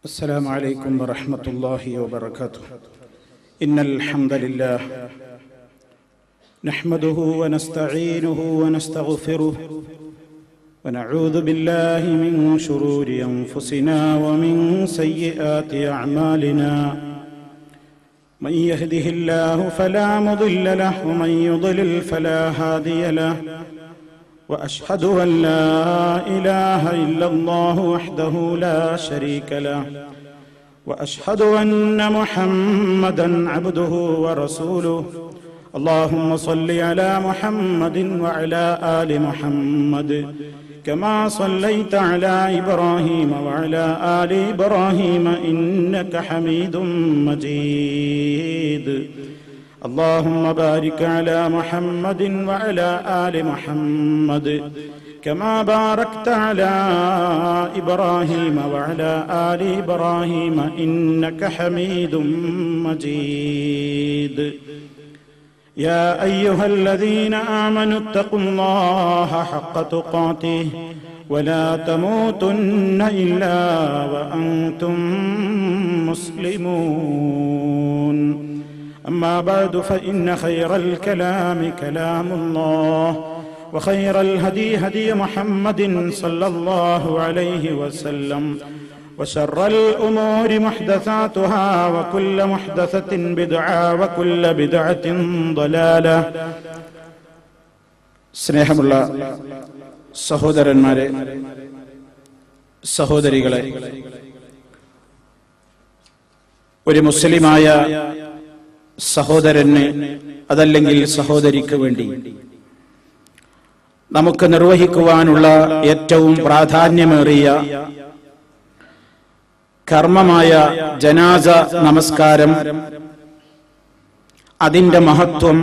السلام عليكم ورحمة الله وبركاته. إن الحمد لله نحمده ونستعينه ونستغفره ونعوذ بالله من شرور أنفسنا ومن سيئات أعمالنا. من يهده الله فلا مضل له ومن يضلل فلا هادي له. وأشهد أن لا إله إلا الله وحده لا شريك له. وأشهد أن محمدا عبده ورسوله. اللهم صل على محمد وعلى آل محمد كما صليت على إبراهيم وعلى آل إبراهيم إنك حميد مجيد. اللهم بارك على محمد وعلى آل محمد كما باركت على إبراهيم وعلى آل إبراهيم إنك حميد مجيد. يا أيها الذين آمنوا اتقوا الله حق تقاته ولا تموتن إلا وأنتم مسلمون. أما بعد فإن خير الكلام كلام الله وخير الهدي هدي محمد صلى الله عليه وسلم وشر الأمور محدثاتها وكل محدثة بدعة وكل بدعة ضلالة. സ്നേഹമുള്ള സഹോദരന്മാരെ, സഹോദരികളെ, ഒരു മുസ്ലിമായ സഹോദരന് അതല്ലെങ്കിൽ സഹോദരിക്ക് വേണ്ടി നമുക്ക് നിർവഹിക്കുവാനുള്ള ഏറ്റവും പ്രാധാന്യമേറിയ കർമ്മമായ ജനാസ നമസ്കാരം, അതിന്റെ മഹത്വം,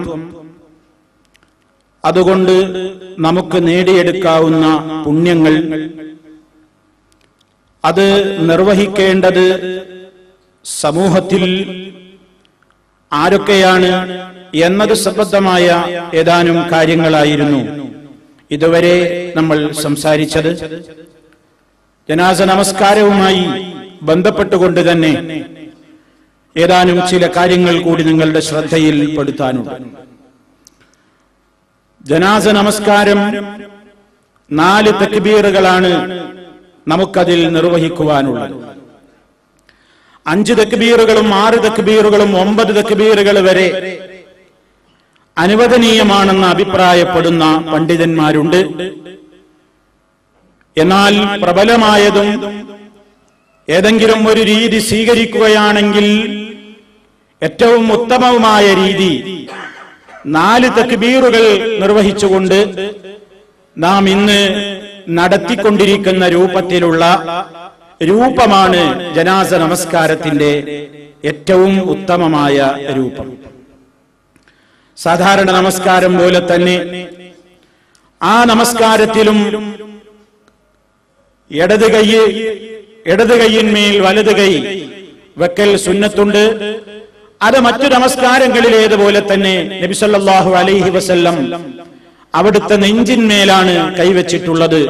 അതുകൊണ്ട് നമുക്ക് നേടിയെടുക്കാവുന്ന പുണ്യങ്ങൾ, അത് നിർവഹിക്കേണ്ടത് സമൂഹത്തിൽ ആരൊക്കെയാണ് എന്നത് സംബന്ധമായ ഏതാനും കാര്യങ്ങളായിരുന്നു ഇതുവരെ നമ്മൾ സംസാരിച്ചത്. ജനാസ നമസ്കാരവുമായി ബന്ധപ്പെട്ടുകൊണ്ട് തന്നെ ഏതാനും ചില കാര്യങ്ങൾ കൂടി നിങ്ങളുടെ ശ്രദ്ധയിൽ പെടുത്താനുണ്ട്. ജനാസ നമസ്കാരം 4 തക്ബീറുകളാണ് നമുക്കതിൽ നിർവഹിക്കുവാനുള്ളത്. 5 തക്ബീറുകളും 6 തക്ബീറുകളും 9 തക്ബീറുകൾ വരെ അനുവദനീയമാണെന്ന് അഭിപ്രായപ്പെടുന്ന പണ്ഡിതന്മാരുണ്ട്. എന്നാൽ പ്രബലമായതും ഏതെങ്കിലും ഒരു രീതി സ്വീകരിക്കുകയാണെങ്കിൽ ഏറ്റവും ഉത്തമവുമായ രീതി 4 തക്ബീറുകൾ നിർവഹിച്ചുകൊണ്ട് നാം ഇന്ന് നടത്തിക്കൊണ്ടിരിക്കുന്ന രൂപമാണ് ജനാസ നമസ്കാരത്തിന്റെ ഏറ്റവും ഉത്തമമായ രൂപം. സാധാരണ നമസ്കാരം പോലെ തന്നെ ആ നമസ്കാരത്തിലും ഇടത് കൈയിന്മേൽ വലത് കൈ വെക്കൽ സുന്നത്തുണ്ട്. അത് മറ്റു നമസ്കാരങ്ങളിലേതുപോലെ തന്നെ നബി സല്ലല്ലാഹു അലൈഹി വസല്ലം അവിടുത്തെ നെഞ്ചിന്മേലാണ് കൈവച്ചിട്ടുള്ളത്.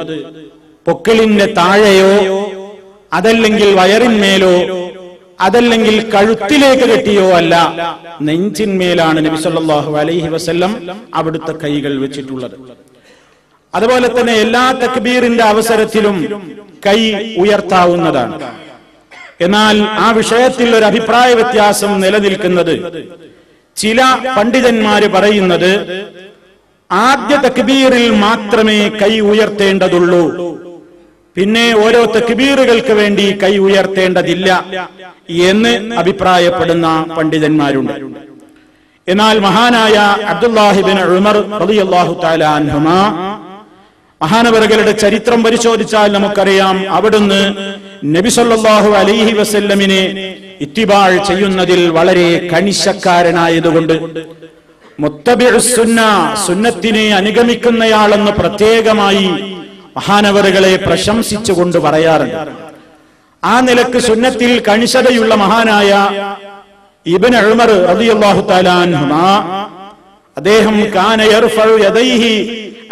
പൊക്കിളിന്റെ താഴെയോ അതല്ലെങ്കിൽ വയറിന്മേലോ അതല്ലെങ്കിൽ കഴുത്തിലേക്ക് കെട്ടിയോ അല്ല, നെഞ്ചിന്മേലാണ് നബി സല്ലല്ലാഹു അലൈഹി വസല്ലം അവിടുത്തെ കൈകൾ വെച്ചിട്ടുള്ളത്. അതുപോലെ തന്നെ എല്ലാ തക്ബീറിന്റെ അവസരത്തിലും കൈ ഉയർത്താവുന്നതാണ്. എന്നാൽ ആ വിഷയത്തിൽ ഒരു അഭിപ്രായ വ്യത്യാസം നിലനിൽക്കുന്നത്, ചില പണ്ഡിതന്മാര് പറയുന്നത് ആദ്യ തക്ബീറിൽ മാത്രമേ കൈ ഉയർത്തേണ്ടതുള്ളൂ, പിന്നെ ഓരോ തക്ബീറുകൾക്ക് വേണ്ടി കൈ ഉയർത്തേണ്ടതില്ല എന്ന് അഭിപ്രായപ്പെടുന്ന പണ്ഡിതന്മാരുണ്ട്. എന്നാൽ മഹാനായ അബ്ദുല്ലാഹി ഇബ്നു ഉമർ റളിയല്ലാഹു തആല അൻഹുമാ മഹാനവറുകളുടെ ചരിത്രം പരിശോധിച്ചാൽ നമുക്കറിയാം, അവിടുന്ന് നബി സല്ലല്ലാഹു അലൈഹി വസല്ലമിനെ ഇത്തിബാഅ് ചെയ്യുന്നതിൽ വളരെ കണിശക്കാരനായതുകൊണ്ട് മുത്തബിഉസ് സുന്ന, സുന്നത്തിനെ അനുഗമിക്കുന്നയാളെന്ന് പ്രത്യേകമായി മഹാനവറുകളെ പ്രശംസിച്ചുകൊണ്ട് പറയാറുണ്ട്. ആ നിലക്ക് സുന്നത്തിൽ കണിശതയുള്ള മഹാനായ ഇബ്നു ഉമർ റളിയല്ലാഹു തആല അൻഹുമാ അദ്ദേഹം കാന യർഫഉ യദൈഹി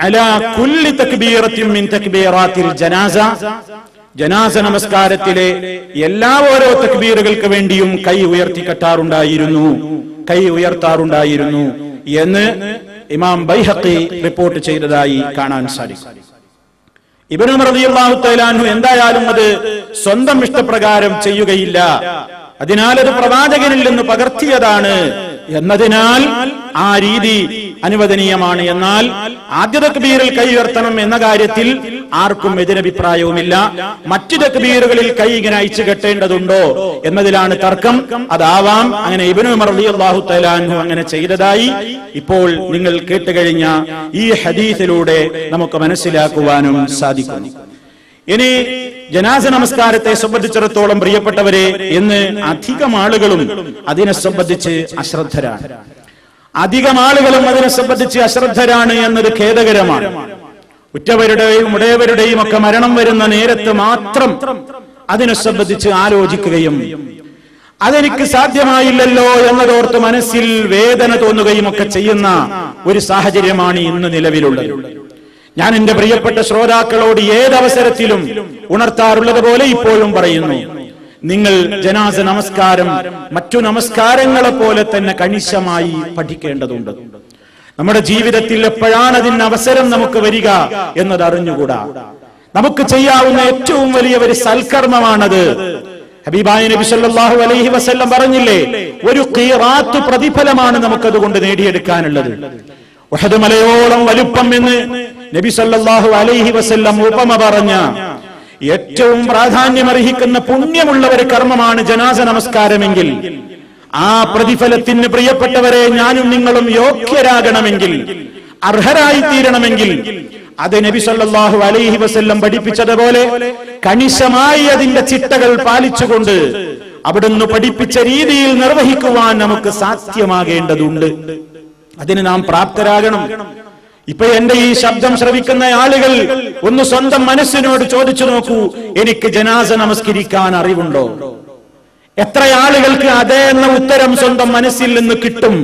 അലാ കുല്ലി തക്ബീറത്തിൻ മിൻ തക്ബീറാത്തിൽ ജനാസ, ജനാസ നമസ്കാരത്തിലെ എല്ലാ ഓരോ തക്ബീറുകൾക്ക് വേണ്ടിയും കൈ ഉയർത്താറുണ്ടായിരുന്നു എന്ന് ഇമാം ബൈഹഖി റിപ്പോർട്ട് ചെയ്തതായി കാണാൻ സാധിക്കും. ഇബ്നു ഉമർ റളിയല്ലാഹു തആല അൻഹു എന്തായാലും അത് സ്വന്തം ഇഷ്ടപ്രകാരം ചെയ്യുകയില്ല, അതിനാൽ അത് പ്രവാചകനിൽ നിന്ന് പകർത്തിയതാണ് എന്നതിനാൽ ആ രീതി അനുവദനീയമാണ്. എന്നാൽ ആദ്യ തക്ബീറിൽ കൈ ഉയർത്തണം എന്ന കാര്യത്തിൽ ആർക്കും എതിരഭിപ്രായവുമില്ല. മറ്റു തക്ബീറുകളിൽ കൈ ഇങ്ങനെ അയച്ചു കെട്ടേണ്ടതുണ്ടോ എന്നതിലാണ് തർക്കം. അതാവാം. അങ്ങനെ ഇബ്നു ഉമർ റളിയല്ലാഹു തആല അൻഹു അങ്ങനെ ചെയ്തതായി ഇപ്പോൾ നിങ്ങൾ കേട്ടുകഴിഞ്ഞ ഈ ഹദീസിലൂടെ നമുക്ക് മനസ്സിലാക്കുവാനും സാധിക്കുന്നു. ഇനി ജനാസ നമസ്കാരത്തെ സംബന്ധിച്ചിടത്തോളം പ്രിയപ്പെട്ടവരെ, ഇന്ന് അധികം ആളുകളും അതിനെ സംബന്ധിച്ച് അശ്രദ്ധരാണ് എന്നത് ഖേദകരമാണ്. ഉറ്റവരുടെയും ഉടയവരുടെയും ഒക്കെ മരണം വരുന്ന നേരത്ത് മാത്രം അതിനെ സംബന്ധിച്ച് ആലോചിക്കുകയും അതെനിക്ക് സാധ്യമായില്ലല്ലോ എന്നതോർത്ത് മനസ്സിൽ വേദന തോന്നുകയും ഒക്കെ ചെയ്യുന്ന ഒരു സാഹചര്യമാണ് ഇന്ന് നിലവിലുള്ളത്. ഞാൻ എന്റെ പ്രിയപ്പെട്ട ശ്രോതാക്കളോട് ഏതവസരത്തിലും ഉണർത്താറുള്ളത് പോലെ ഇപ്പോഴും പറയുന്നു, നിങ്ങൾ ജനാസ നമസ്കാരം മറ്റു നമസ്കാരങ്ങളെ പോലെ തന്നെ കണിശമായി പഠിക്കേണ്ടതുണ്ട്. നമ്മുടെ ജീവിതത്തിൽ എപ്പോഴാണ് അതിന് അവസരം നമുക്ക് വരിക എന്നത് അറിഞ്ഞുകൂടാ. നമുക്ക് ചെയ്യാവുന്ന ഏറ്റവും വലിയ ഒരു സൽക്കർമ്മമാണത്. ഹബീബായ നബി സല്ലല്ലാഹു അലൈഹി വസല്ലം പറഞ്ഞില്ലേ, ഒരു ഖിറാത്ത് പ്രതിഫലമാണ് നമുക്കതുകൊണ്ട് നേടിയെടുക്കാനുള്ളത്. ഉഹദ് മലയോളം വലുപ്പം എന്ന് നബി സല്ലല്ലാഹു അലൈഹി വസല്ലം ഉപമ പറഞ്ഞ ഏറ്റവും പ്രാധാന്യമർഹിക്കുന്ന പുണ്യമുള്ള ഒരു കർമ്മമാണ് ജനാസ നമസ്കാരമെങ്കിൽ, ആ പ്രതിഫലത്തിന് പ്രിയപ്പെട്ടവരെ ഞാനും നിങ്ങളും യോഗ്യരാകണമെങ്കിൽ, അർഹരായി തീരണമെങ്കിൽ, അത് നബി സല്ലല്ലാഹു അലൈഹി വസല്ലം പഠിപ്പിച്ചതുപോലെ കണിശമായി അതിന്റെ ചിട്ടകൾ പാലിച്ചുകൊണ്ട് അവിടുന്ന് പഠിപ്പിച്ച രീതിയിൽ നിർവഹിക്കുവാൻ നമുക്ക് സാധ്യമാകേണ്ടതുണ്ട്. അതിന് നാം പ്രാപ്തരാകണം. ഇപ്പൊ എന്റെ ഈ ശബ്ദം ശ്രവിക്കുന്ന ആളുകൾ ഒന്ന് സ്വന്തം മനസ്സിനോട് ചോദിച്ചു നോക്കൂ, എനിക്ക് ജനാസ നമസ്കരിക്കാൻ അറിവുണ്ടോ? എത്ര ആളുകൾക്ക് അതേ എന്ന ഉത്തരം സ്വന്തം മനസ്സിൽ നിന്ന് കിട്ടും?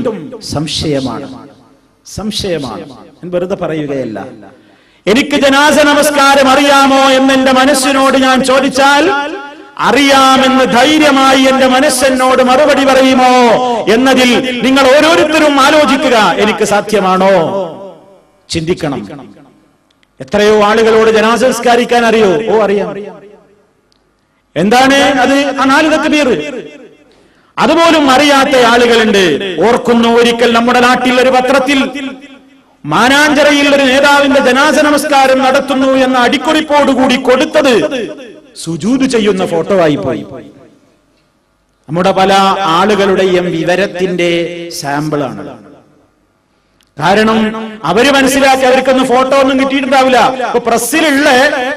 സംശയമാണ്. ഞാൻ വെറുതെ പറയുകയല്ല. എനിക്ക് ജനാസ നമസ്കാരം അറിയാമോ എന്ന് എന്റെ മനസ്സിനോട് ഞാൻ ചോദിച്ചാൽ, അറിയാമെന്ന് ധൈര്യമായി എന്റെ മനസ്സെന്നോട് മറുപടി പറയുമോ എന്നതിൽ നിങ്ങൾ ഓരോരുത്തരും ആലോചിക്കുക. എനിക്ക് സാധ്യമാണോ? ചിന്തിക്കണം. എത്രയോ ആളുകളോട് ജനാസ നമസ്കരിക്കാൻ അറിയോ? അറിയാം. എന്താണ് അത്? ആ 4 തക്ബീർ. അതുപോലും അറിയാത്ത ആളുകളുണ്ട്. ഓർക്കുന്നു, ഒരിക്കൽ നമ്മുടെ നാട്ടിൽ ഒരു പത്രത്തിൽ മാനാഞ്ചിറയിൽ ഒരു നേതാവിന്റെ ജനാസ നമസ്കാരം നടത്തുന്നു എന്ന അടിക്കുറിപ്പോടുകൂടി കൊടുത്തത് സുജൂദ് ചെയ്യുന്ന ഫോട്ടോ ആയി പോയി. നമ്മുടെ പല ആളുകളുടെയും വിവരത്തിന്റെ സാമ്പിളാണ്. കാരണം അവര് മനസ്സിലാക്കി അവർക്കൊന്നും ഫോട്ടോ ഒന്നും കിട്ടിയിട്ടുണ്ടാവില്ല. ഇപ്പൊ പ്രസ്സിലുള്ള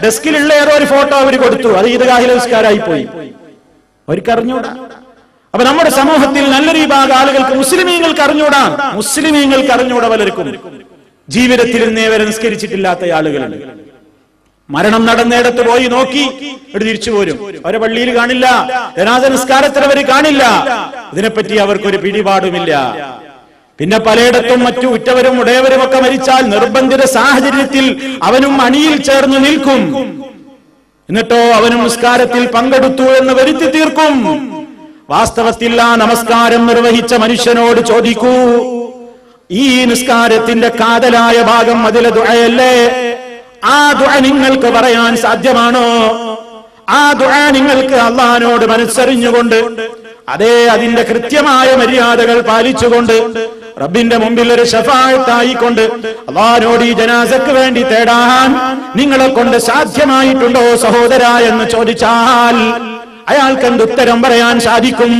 ഡെസ്കിലുള്ള ഏതോ ഒരു ഫോട്ടോ അവർ കൊടുത്തു, അത് ഈദ്ഗാഹിലെ നമസ്കാരമായി പോയി. അവർക്ക് അറിഞ്ഞൂടാ. അപ്പൊ നമ്മുടെ സമൂഹത്തിൽ നല്ലൊരു വിഭാഗം ആളുകൾക്ക് മുസ്ലിമീങ്ങൾക്ക് അറിഞ്ഞൂടാ. പലർക്കും ജീവിതത്തിൽ ഇന്നേ വരെ നിസ്കരിച്ചിട്ടില്ലാത്ത ആളുകളുണ്ട്. മരണം നടന്നിടത്ത് പോയി നോക്കി ഇവിടെ തിരിച്ചു പോരും. അവരെ പള്ളിയിൽ കാണില്ല, ജനാസ നിസ്കാരത്തിൽ അവർ കാണില്ല. ഇതിനെപ്പറ്റി അവർക്കൊരു പിടിപാടുമില്ല. പിന്നെ പലയിടത്തും മറ്റു ഉറ്റവരും ഉടയവരും ഒക്കെ മരിച്ചാൽ നിർബന്ധിത സാഹചര്യത്തിൽ അവനും അണിയിൽ ചേർന്ന് നിൽക്കും. എന്നിട്ടോ അവനും നിസ്കാരത്തിൽ പങ്കെടുത്തു എന്ന് വരുത്തി തീർക്കും. വാസ്തവത്തിൽ ആ നമസ്കാരം നിർവഹിച്ച മനുഷ്യനോട് ചോദിക്കൂ, ഈ നിസ്കാരത്തിന്റെ കാതലായ ഭാഗം അതിലെ ദുആയല്ലേ? ആ ദുആ നിങ്ങൾക്ക് പറയാൻ സാധ്യമാണോ? ആ ദുആ നിങ്ങൾക്ക് അല്ലാഹുവിനോട് മനസ്സറിഞ്ഞുകൊണ്ട്, അതേ അതിന്റെ കൃത്യമായ മര്യാദകൾ പാലിച്ചുകൊണ്ട്, റബ്ബിന്റെ മുമ്പിൽ ഒരു ശഫാഅത്തായിക്കൊണ്ട് അല്ലാഹുവിനോട് ഈ ജനാസക്ക് വേണ്ടി തേടാൻ നിങ്ങളെ കൊണ്ട് സാധ്യമായിട്ടുണ്ടോ സഹോദരാ എന്ന് ചോദിച്ചാൽ അയാൾക്ക് എന്തുത്തരം പറയാൻ സാധിക്കും?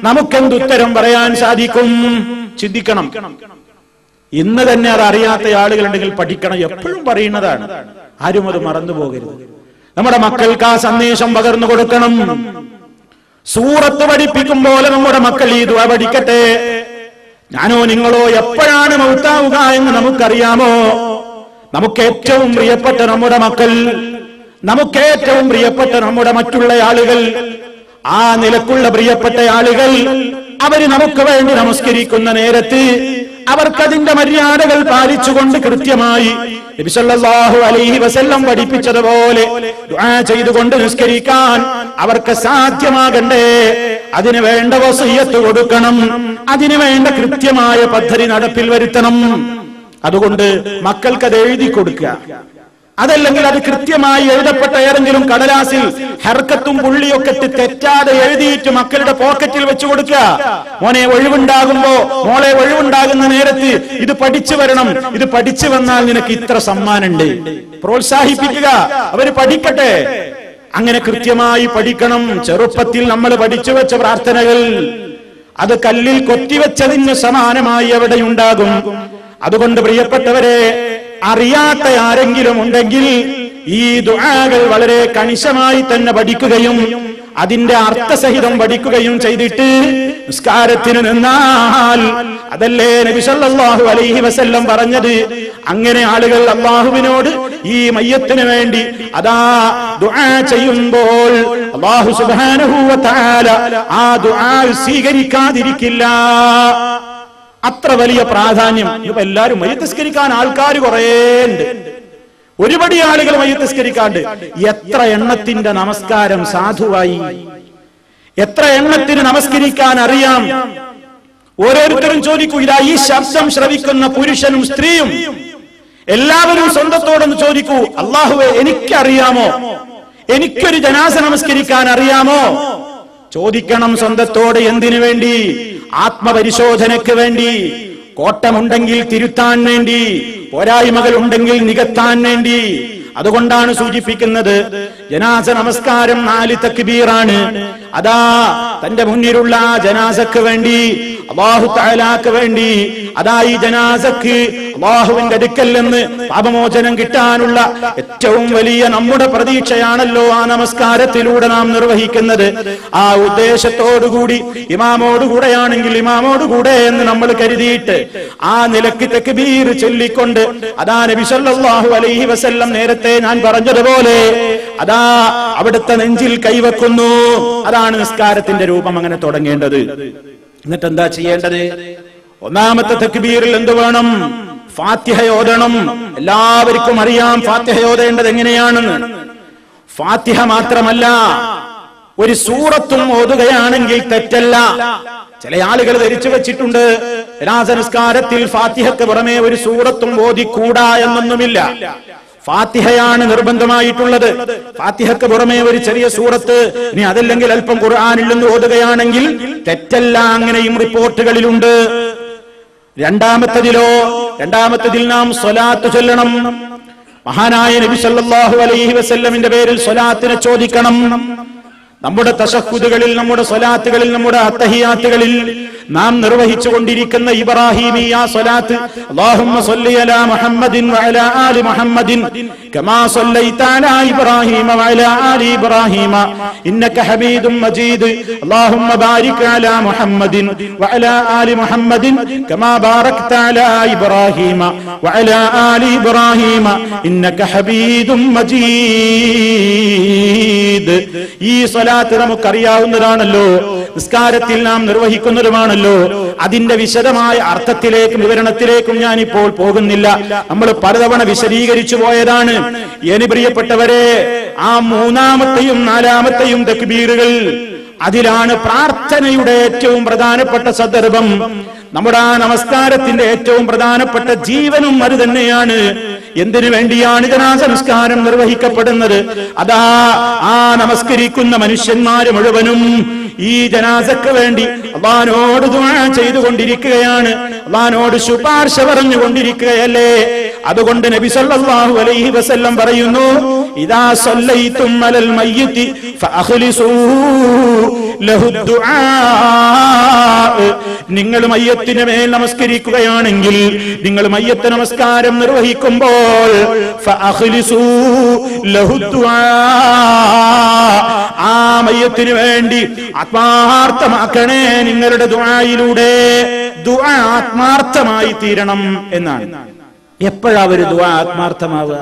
നമുക്കെന്തുത്തരം പറയാൻ സാധിക്കും? ചിന്തിക്കണം. ഇന്ന് തന്നെ അത് അറിയാത്ത ആളുകളുണ്ടെങ്കിൽ പഠിക്കണം. എപ്പോഴും പറയുന്നതാണ്, ആരും അത് മറന്നു പോകരുത്. നമ്മുടെ മക്കൾക്ക് ആ സന്ദേശം പകർന്നു കൊടുക്കണം. സൂറത്ത് പഠിപ്പിക്കും പോലെ നമ്മുടെ മക്കൾ ഈ ദുആ പഠിക്കട്ടെ. ഞാനോ നിങ്ങളോ എപ്പോഴാണ് മൗത്താവുക എന്ന് നമുക്കറിയാമോ? നമുക്ക് ഏറ്റവും പ്രിയപ്പെട്ട നമ്മുടെ മക്കൾ, നമുക്ക് ഏറ്റവും പ്രിയപ്പെട്ട നമ്മുടെ മറ്റുള്ള ആളുകൾ, ആ നിലക്കുള്ള പ്രിയപ്പെട്ട ആളുകൾ അവര് നമുക്ക് വേണ്ടി നമസ്കരിക്കുന്ന നേരത്ത് അവർക്കതിന്റെ മര്യാദകൾ പാലിച്ചുകൊണ്ട് കൃത്യമായി നബി സല്ലല്ലാഹു അലൈഹി വസല്ലം പഠിപ്പിച്ചതുപോലെ ദുആ ചെയ്തുകൊണ്ട് നിസ്കരിക്കാൻ അവർക്ക് സാധ്യമാകണ്ടേ? അതിനു വേണ്ട വസിയ്യത്ത് കൊടുക്കണം, അതിനു വേണ്ട കൃത്യമായ പദ്ധതി നടപ്പിൽ വരുത്തണം. അതുകൊണ്ട് മക്കൾക്കത് എഴുതി കൊടുക്കുക. അതല്ലെങ്കിൽ അത് കൃത്യമായി എഴുതപ്പെട്ട ഏതെങ്കിലും കടലാസിൽ ഹർക്കത്തും പുള്ളിയൊക്കെ ഇട്ട് തെറ്റാതെ എഴുതിയിട്ട് മക്കളുടെ പോക്കറ്റിൽ വെച്ചു കൊടുക്കുക. മോനെ ഒഴിവുണ്ടാകുമ്പോ, മോളെ ഒഴിവുണ്ടാകുന്ന നേരത്ത് ഇത് പഠിച്ചു വരണം, ഇത് പഠിച്ചു വന്നാൽ നിനക്ക് ഇത്ര സമ്മാനമുണ്ട്. പ്രോത്സാഹിപ്പിക്കുക, അവര് പഠിക്കട്ടെ. അങ്ങനെ കൃത്യമായി പഠിക്കണം. ചെറുപ്പത്തിൽ നമ്മൾ പഠിച്ചു വെച്ച പ്രാർത്ഥനകൾ അത് കല്ലിൽ കൊത്തിവെച്ചതിന് സമാനമായി എവിടെയുണ്ടാകും. അതുകൊണ്ട് പ്രിയപ്പെട്ടവരെ, അറിയാത്ത ആരെങ്കിലും ഉണ്ടെങ്കിൽ ഈ ദുആകൾ വളരെ കണിശമായി തന്നെ പഠിക്കുകയും അതിന്റെ അർത്ഥസഹിതം പഠിക്കുകയും ചെയ്തിട്ട് നിസ്കാരത്തിന് നിന്നാൽ, അതല്ലേ നബി സല്ലല്ലാഹു അലൈഹി വസല്ലം പറഞ്ഞത്. അങ്ങനെ ആളുകൾ അല്ലാഹുവിനോട് ഈ മയ്യത്തിന് വേണ്ടി അതാ ദുആ ചെയ്യുമ്പോൾ അല്ലാഹു സുബ്ഹാനഹു വ തആല ആ ദുആ സ്വീകരിക്കാതിരിക്കില്ല. അത്ര വലിയ പ്രാധാന്യം. ഇപ്പൊ എല്ലാവരും മയ്യത്ത് നിസ്കരിക്കാൻ ആൾക്കാർ കുറേ ഉണ്ട്, ഒരുപടി ആളുകൾ മയ്യത്ത് നിസ്കരിക്കാണ്ട്. എത്ര എണ്ണത്തിന്റെ നമസ്കാരം സാധുവായി, എത്ര എണ്ണത്തിന് നമസ്കരിക്കാൻ അറിയാം? ഓരോരുത്തരും ചോദിക്കൂ. ഇതാ ഈ ശബ്ദം ശ്രവിക്കുന്ന പുരുഷനും സ്ത്രീയും എല്ലാവരും സ്വന്തത്തോടൊന്ന് ചോദിക്കൂ, അല്ലാഹുവേ എനിക്കറിയാമോ, എനിക്കൊരു ജനാസ നമസ്കരിക്കാൻ അറിയാമോ? ചോദിക്കണം സ്വന്തത്തോട്. എന്തിനു വേണ്ടി? ആത്മപരിശോധനയ്ക്ക് വേണ്ടി. കോട്ടമുണ്ടെങ്കിൽ തിരുത്താൻ വേണ്ടി, പോരായ്മകൾ ഉണ്ടെങ്കിൽ നികത്താൻ വേണ്ടി. അതുകൊണ്ടാണ് സൂചിപ്പിക്കുന്നത്, ജനാസ നമസ്കാരം 4 തക്ബീറാണ്. അതാ തന്റെ മുന്നിലുള്ള ജനാസക്ക് വേണ്ടി, അല്ലാഹു തആലാക്ക് വേണ്ടി, അതാ ഈ ജനാസക്ക് അല്ലാഹുവിന്റെ അടുക്കൽ നിന്ന് പാപമോചനം കിട്ടാനുള്ള ഏറ്റവും വലിയ നമ്മുടെ പ്രതീക്ഷയാണല്ലോ ആ നമസ്കാരത്തിലൂടെ നാം നിർവഹിക്കുന്നത്. ആ ഉദ്ദേശത്തോടുകൂടി ഇമാമോടുകൂടെയാണെങ്കിൽ ഇമാമോടുകൂടെ എന്ന് നമ്മൾ കരുതിയിട്ട് ആ നിലക്ക് തക്ബീർ ചൊല്ലിക്കൊണ്ട് അതാ നബി സല്ലല്ലാഹു അലൈഹി വസല്ലം നേരത്തെ ഞാൻ പറഞ്ഞതുപോലെ അതാ അവിടുത്തെ നെഞ്ചിൽ കൈവെക്കുന്നു. അതാണ് നിസ്കാരത്തിന്റെ രൂപം. അങ്ങനെ തുടങ്ങേണ്ടത്. എന്നിട്ട് എന്താ ചെയ്യേണ്ടത്? ഒന്നാമത്തെ തക്ബീറിൽ എന്ത് വേണം? ഫാത്തിഹ ഓതണം. എല്ലാവർക്കും അറിയാം ഫാത്തിഹ ഓതേണ്ടത് എങ്ങനെയാണെന്ന്. ഫാത്തിഹ മാത്രമല്ല, ഒരു സൂറത്തും ഓതുകയാണെങ്കിൽ തെറ്റല്ല. ചില ആളുകൾ ധരിച്ചു വെച്ചിട്ടുണ്ട് ജനാസ നിസ്കാരത്തിൽ ഫാത്തിഹയ്ക്ക് പുറമെ ഒരു സൂറത്തും ഓതിക്കൂടാ എന്നൊന്നുമില്ല. ഫാത്തിഹയാണ് നിർബന്ധമായിട്ടുള്ളത്. ഫാത്തിഹയ്ക്ക് പുറമെ ഒരു ചെറിയ സൂറത്ത്, ഇനി അതല്ലെങ്കിൽ അല്പം ഖുർആനിൽ നിന്ന് ഓതുകയാണെങ്കിൽ തെറ്റല്ല. അങ്ങനെയും റിപ്പോർട്ടുകളിലുണ്ട്. രണ്ടാമത്തതിൽ നാം സ്വലാത്ത് ചൊല്ലണം. മഹാനായ നബി സല്ലല്ലാഹു അലൈഹി വസല്ലമിന്റെ പേരിൽ സ്വലാത്തിനെ ചോദിക്കണം. നമ്മുടെ തശഹ്ഹുദുകളിൽ, നമ്മുടെ സ്വലാത്തുകളിൽ, നമ്മുടെ അത്തഹിയാത്തുകളിൽ നാം നിർവഹിച്ചു കൊണ്ടിരിക്കുന്ന ഇബ്രാഹിമിയ സ്വലാത്ത്, അല്ലാഹുമ്മ സ്വല്ലി അലാ മുഹമ്മദിൻ വഅലാ ആലി മുഹമ്മദിൻ കമാ സ്വല്ലൈത അലാ ഇബ്രാഹീമ വഅലാ ആലി ഇബ്രാഹീമ ഇന്നക ഹമീദും മജീദ് അല്ലാഹുമ്മ ബാരിക് അലാ മുഹമ്മദിൻ വഅലാ ആലി മുഹമ്മദിൻ കമാ ബാരക്ത അലാ ഇബ്രാഹീമ വഅലാ ആലി ഇബ്രാഹീമ ഇന്നക ഹമീദും മജീദ്. ഈ സ്വലാത്ത് നമുക്കറിയാവുന്നതാണല്ലോ, നിസ്കാരത്തിൽ നാം നിർവഹിക്കുന്നതുമാണല്ലോ. അതിന്റെ വിശദമായ അർത്ഥത്തിലേക്കും വിവരണത്തിലേക്കും ഞാൻ ഇപ്പോൾ പോകുന്നില്ല. നമ്മൾ പലതവണ വിശദീകരിച്ചു പോയതാണ്. ഇനി പ്രിയപ്പെട്ടവരെ, ആ 3ാമത്തെയും 4ാമത്തെയും തക്ബീറുകൾ, അതിലാണ് പ്രാർത്ഥനയുടെ ഏറ്റവും പ്രധാനപ്പെട്ട സന്ദർഭം. നമ്മുടെ ആ നമസ്കാരത്തിന്റെ ഏറ്റവും പ്രധാനപ്പെട്ട ജീവനും അത് തന്നെയാണ്. എന്തിനു വേണ്ടിയാണ് ജനാസ നമസ്കാരം നിർവഹിക്കപ്പെടുന്നത്? അതാ ആ നമസ്കരിക്കുന്ന മനുഷ്യന്മാര് മുഴുവനും ഈ ജനാസക്ക് വേണ്ടി അല്ലാഹുവോട് ദുആ ചെയ്തുകൊണ്ടിരിക്കുകയാണ്, അല്ലാഹുവോട് ശുപാർശ പറഞ്ഞുകൊണ്ടിരിക്കുകയല്ലേ. അതുകൊണ്ട് നബി സല്ലല്ലാഹു അലൈഹി വസല്ലം പറയുന്നു, ഇദാ സല്ലൈതും അലൽ മയ്യിതി ഫഅഖ്ലിസൂ ലഹു ദുആ. നിങ്ങൾ മയ്യത്തിന് മേൽ നമസ്കരിക്കുകയാണെങ്കിൽ, നിങ്ങൾ മയ്യത്ത് നമസ്കാരം നിർവഹിക്കുമ്പോൾ ഫഅഖ്ലിസൂ ലഹു ദുആ, ആ മയ്യത്തിന് വേണ്ടി ആത്മാർത്ഥമാക്കണേ നിങ്ങളുടെ ദുആയിലൂടെ. ദുആ ആത്മാർത്ഥമായി തീരണം എന്നാണ്. എപ്പോഴാ ഒരു ദുആ ആത്മാർത്ഥമാവുക?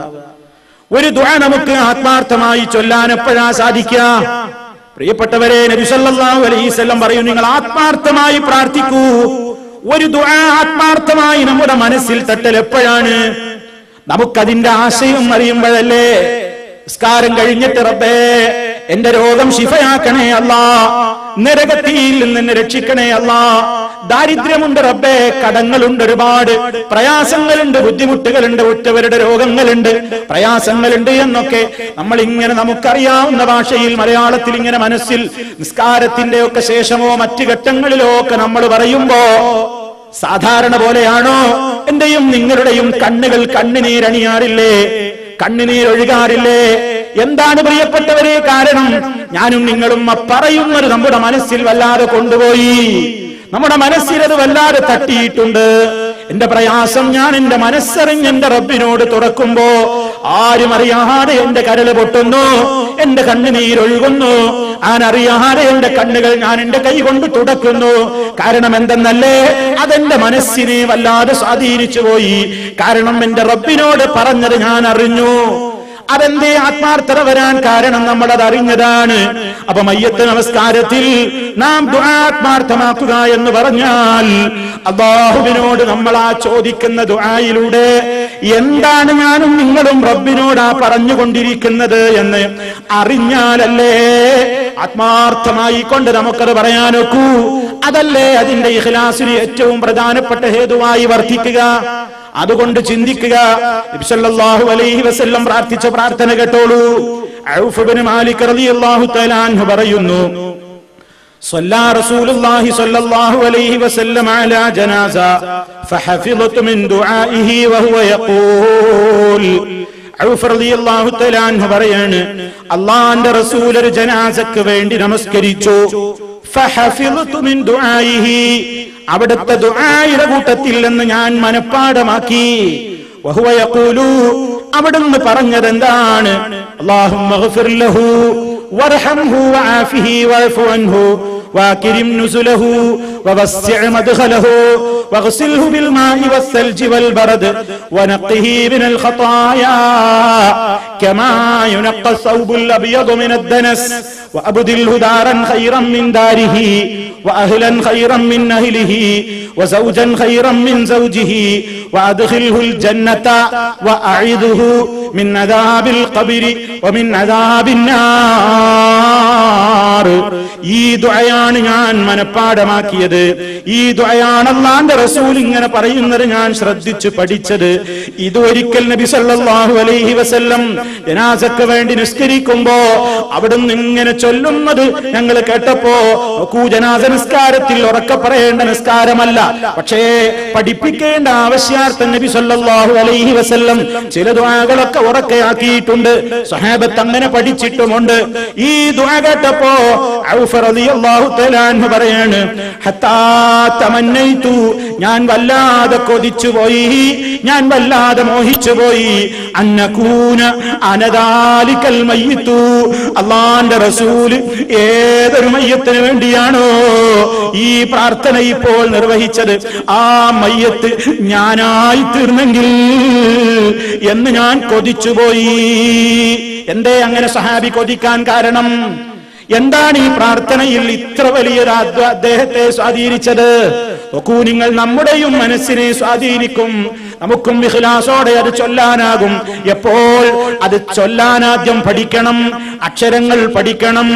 ഒരു ദുആ നമുക്ക് ആത്മാർത്ഥമായി ചൊല്ലാൻ എപ്പോഴാ സാധിക്കുക? പ്രിയപ്പെട്ടവരെ, നബി സല്ലല്ലാഹു അലൈഹി വസല്ലം പറയും, നിങ്ങൾ ആത്മാർത്ഥമായി പ്രാർത്ഥിക്കൂ. ഒരു ദുആ ആത്മാർത്ഥമായി നമ്മുടെ മനസ്സിൽ തട്ടൽ എപ്പോഴാണ്? നമുക്കതിന്റെ ആശയം അറിയുമ്പോഴല്ലേ നിസ്കാരം കഴിഞ്ഞിട്ട് റബ്ബേ എന്റെ രോഗം ശിഫയാക്കണേ അല്ലാ, നരകത്തിയിൽ നിന്ന് രക്ഷിക്കണേ അല്ലാ, ദാരിദ്ര്യമുണ്ട് റബ്ബേ, കടങ്ങളുണ്ട്, ഒരുപാട് പ്രയാസങ്ങളുണ്ട്, ബുദ്ധിമുട്ടുകളുണ്ട്, ഉറ്റവരുടെ രോഗങ്ങളുണ്ട്, പ്രയാസങ്ങളുണ്ട് എന്നൊക്കെ നമ്മൾ ഇങ്ങനെ നമുക്കറിയാവുന്ന ഭാഷയിൽ മലയാളത്തിൽ ഇങ്ങനെ മനസ്സിൽ നിസ്കാരത്തിന്റെ ഒക്കെ ശേഷമോ മറ്റു ഘട്ടങ്ങളിലോ ഒക്കെ നമ്മൾ പറയുമ്പോ സാധാരണ പോലെയാണോ എന്റെയും നിങ്ങളുടെയും കണ്ണുകൾ കണ്ണുനീരണിയാറില്ലേ, കണ്ണുനീരൊഴുകാറില്ലേ? എന്താണ് പ്രിയപ്പെട്ടവരെ കാരണം? ഞാനും നിങ്ങളും പറയുന്നത് നമ്മുടെ മനസ്സിൽ വല്ലാതെ കൊണ്ടുപോയി, നമ്മുടെ മനസ്സിലത് വല്ലാതെ തട്ടിയിട്ടുണ്ട്. എന്റെ പ്രയാസം ഞാൻ എന്റെ മനസ്സറിഞ്ഞ് എന്റെ റബ്ബിനോട് തുറക്കുമ്പോ ആരും അറിയാതെ എന്റെ കരള് പൊട്ടുന്നു, എന്റെ കണ്ണുനീരൊഴുകുന്നു, ആനറിയാതെ എന്റെ കണ്ണുകൾ ഞാൻ എന്റെ കൈ കൊണ്ട് തുടക്കുന്നു. കാരണം എന്തെന്നല്ലേ, അതെന്റെ മനസ്സിനെ വല്ലാതെ സ്വാധീനിച്ചു പോയി. കാരണം എന്റെ റബ്ബിനോട് പറഞ്ഞത് ഞാൻ അറിഞ്ഞു. അതെന്തേ ആത്മാർത്ഥത വരാൻ കാരണം നമ്മൾ അത് അറിഞ്ഞതാണ്. അപ്പൊ മയ്യത്ത് നമസ്കാരത്തിൽ നാം ദുആ ആത്മാർത്ഥമാക്കുക എന്ന് പറഞ്ഞാൽ അല്ലാഹുവിനോട് നമ്മൾ ആ ചോദിക്കുന്ന ദുആയിലൂടെ എന്താണ് ഞാനും നിങ്ങളും റബ്ബിനോട് ആ പറഞ്ഞുകൊണ്ടിരിക്കുന്നത് എന്ന് അറിഞ്ഞാലല്ലേ ആത്മാർത്ഥമായി കൊണ്ട് നമുക്കത് പറയാനൊക്കൂ. അതല്ലേ അതിന്റെ ഇഖ്ലാസിന് ഏറ്റവും പ്രധാനപ്പെട്ട ഹേതുവായി വർദ്ധിക്കുക. അതുകൊണ്ട് ചിന്തിക്കുക. നബി സല്ലല്ലാഹു അലൈഹി വസല്ലം പ്രാർത്ഥിച്ച പ്രാർത്ഥന കേട്ടോളൂ. ഔഫ് ഇബ്നു മാലിക് റളിയല്ലാഹു തആല അൻഹു പറയുന്നു, صلى رسول الله صلى الله عليه وسلم على جنازة فحفظت من دعائه وهو يقول. ഔഫ് റളിയല്ലാഹു തആല അൻഹു പറയാണ്, അല്ലാഹുവിന്റെ റസൂൽ ഒരു ജനാസക്ക് വേണ്ടി നമസ്കരിച്ചു. ഫഹഫിളതു മിൻ ദുആഇഹി, അവിടുത്തെ ദുആയുടെ കൂട്ടത്തിൽ നിന്ന് ഞാൻ മനപ്പാഠമാക്കി. വഹുവ യഖൂലു, അവിടുന്ന് പറഞ്ഞത് എന്താണ്? അല്ലാഹുമ്മ ഗ്ഫിർ ലഹു വർഹംഹു വആഫിഹി വഅഫു അൻഹു واكرم نزله ووسع مدخله واغسله بالماء والثلج والبرد ونقه من الخطايا كما ينقى الثوب الأبيض من الدنس وأبدله دارا خيرا من داره وأهلا خيرا من أهله وزوجا خيرا من زوجه وأدخله الجنة وأعذه من عذاب القبر ومن عذاب النار. ഈ ദുആയാണ് ഞാൻ മനപ്പാഠമാക്കിയത്. ഈ ദുആയാണ് അല്ലാഹുവിന്റെ റസൂൽ ഇങ്ങനെ പറയുന്നത് ഞാൻ ശ്രദ്ധിച്ചു പഠിച്ചത്. ഇത് ഒരിക്കൽ നബി സല്ലല്ലാഹു അലൈഹി വസല്ലം ജനാസക്ക് വേണ്ടി നിസ്കരിക്കുമ്പോ അവിടുന്ന് ഇങ്ങനെ ചൊല്ലുന്നത് ഞങ്ങൾ കേട്ടപ്പോ, ജനാസ നിസ്കാരത്തിൽ ഉറക്കെ പറയേണ്ട നിസ്കാരമല്ല, പക്ഷേ പഠിപ്പിക്കേണ്ട ആവശ്യാർത്ഥം നബി സല്ലല്ലാഹു അലൈഹി വസല്ലം ചില ദുആകളൊക്കെ ഉറക്കെയാക്കിയിട്ടുണ്ട്. സ്വഹാബത്ത് അങ്ങനെ പഠിച്ചിട്ടുമുണ്ട്. ഈ ദുആ കേട്ടപ്പോ ഔഫ് റളിയല്ലാഹു തആല അൻഹു പറയാണ്, ഹത്താ തമന്നൈതു, ഞാൻ വല്ലാതെ കൊതിച്ചുപോയി, ഞാൻ വല്ലാതെ മോഹിച്ചുപോയി, അന്നകൂന അനദാലിക്കൽ മയ്യിത്തു, അല്ലാഹുവിന്റെ റസൂൽ ഏതൊരു മയ്യത്തിന് വേണ്ടിയാണോ ഈ പ്രാർത്ഥന ഇപ്പോൾ നിർവഹിച്ചത്, ആ മയ്യത്ത് ഞാനായി തീർന്നെങ്കിൽ എന്ന് ഞാൻ കൊതിച്ചുപോയി. എന്തേ അങ്ങനെ സഹാബി കൊതിക്കാൻ കാരണം? എന്താണ് ഈ പ്രാർത്ഥനയിൽ ഇത്ര വലിയൊരു അദ്ദേഹത്തെ സ്വാധീനിച്ചത്? നോക്കൂ നിങ്ങൾ, നമ്മുടെയും മനസ്സിനെ സ്വാധീനിക്കും. നമുക്കും ഇഖ്ലാസോടെ അത് ചൊല്ലാനാകും. എപ്പോൾ അത് ചൊല്ലാനാദ്യം പഠിക്കണം, അക്ഷരങ്ങൾ പഠിക്കണം,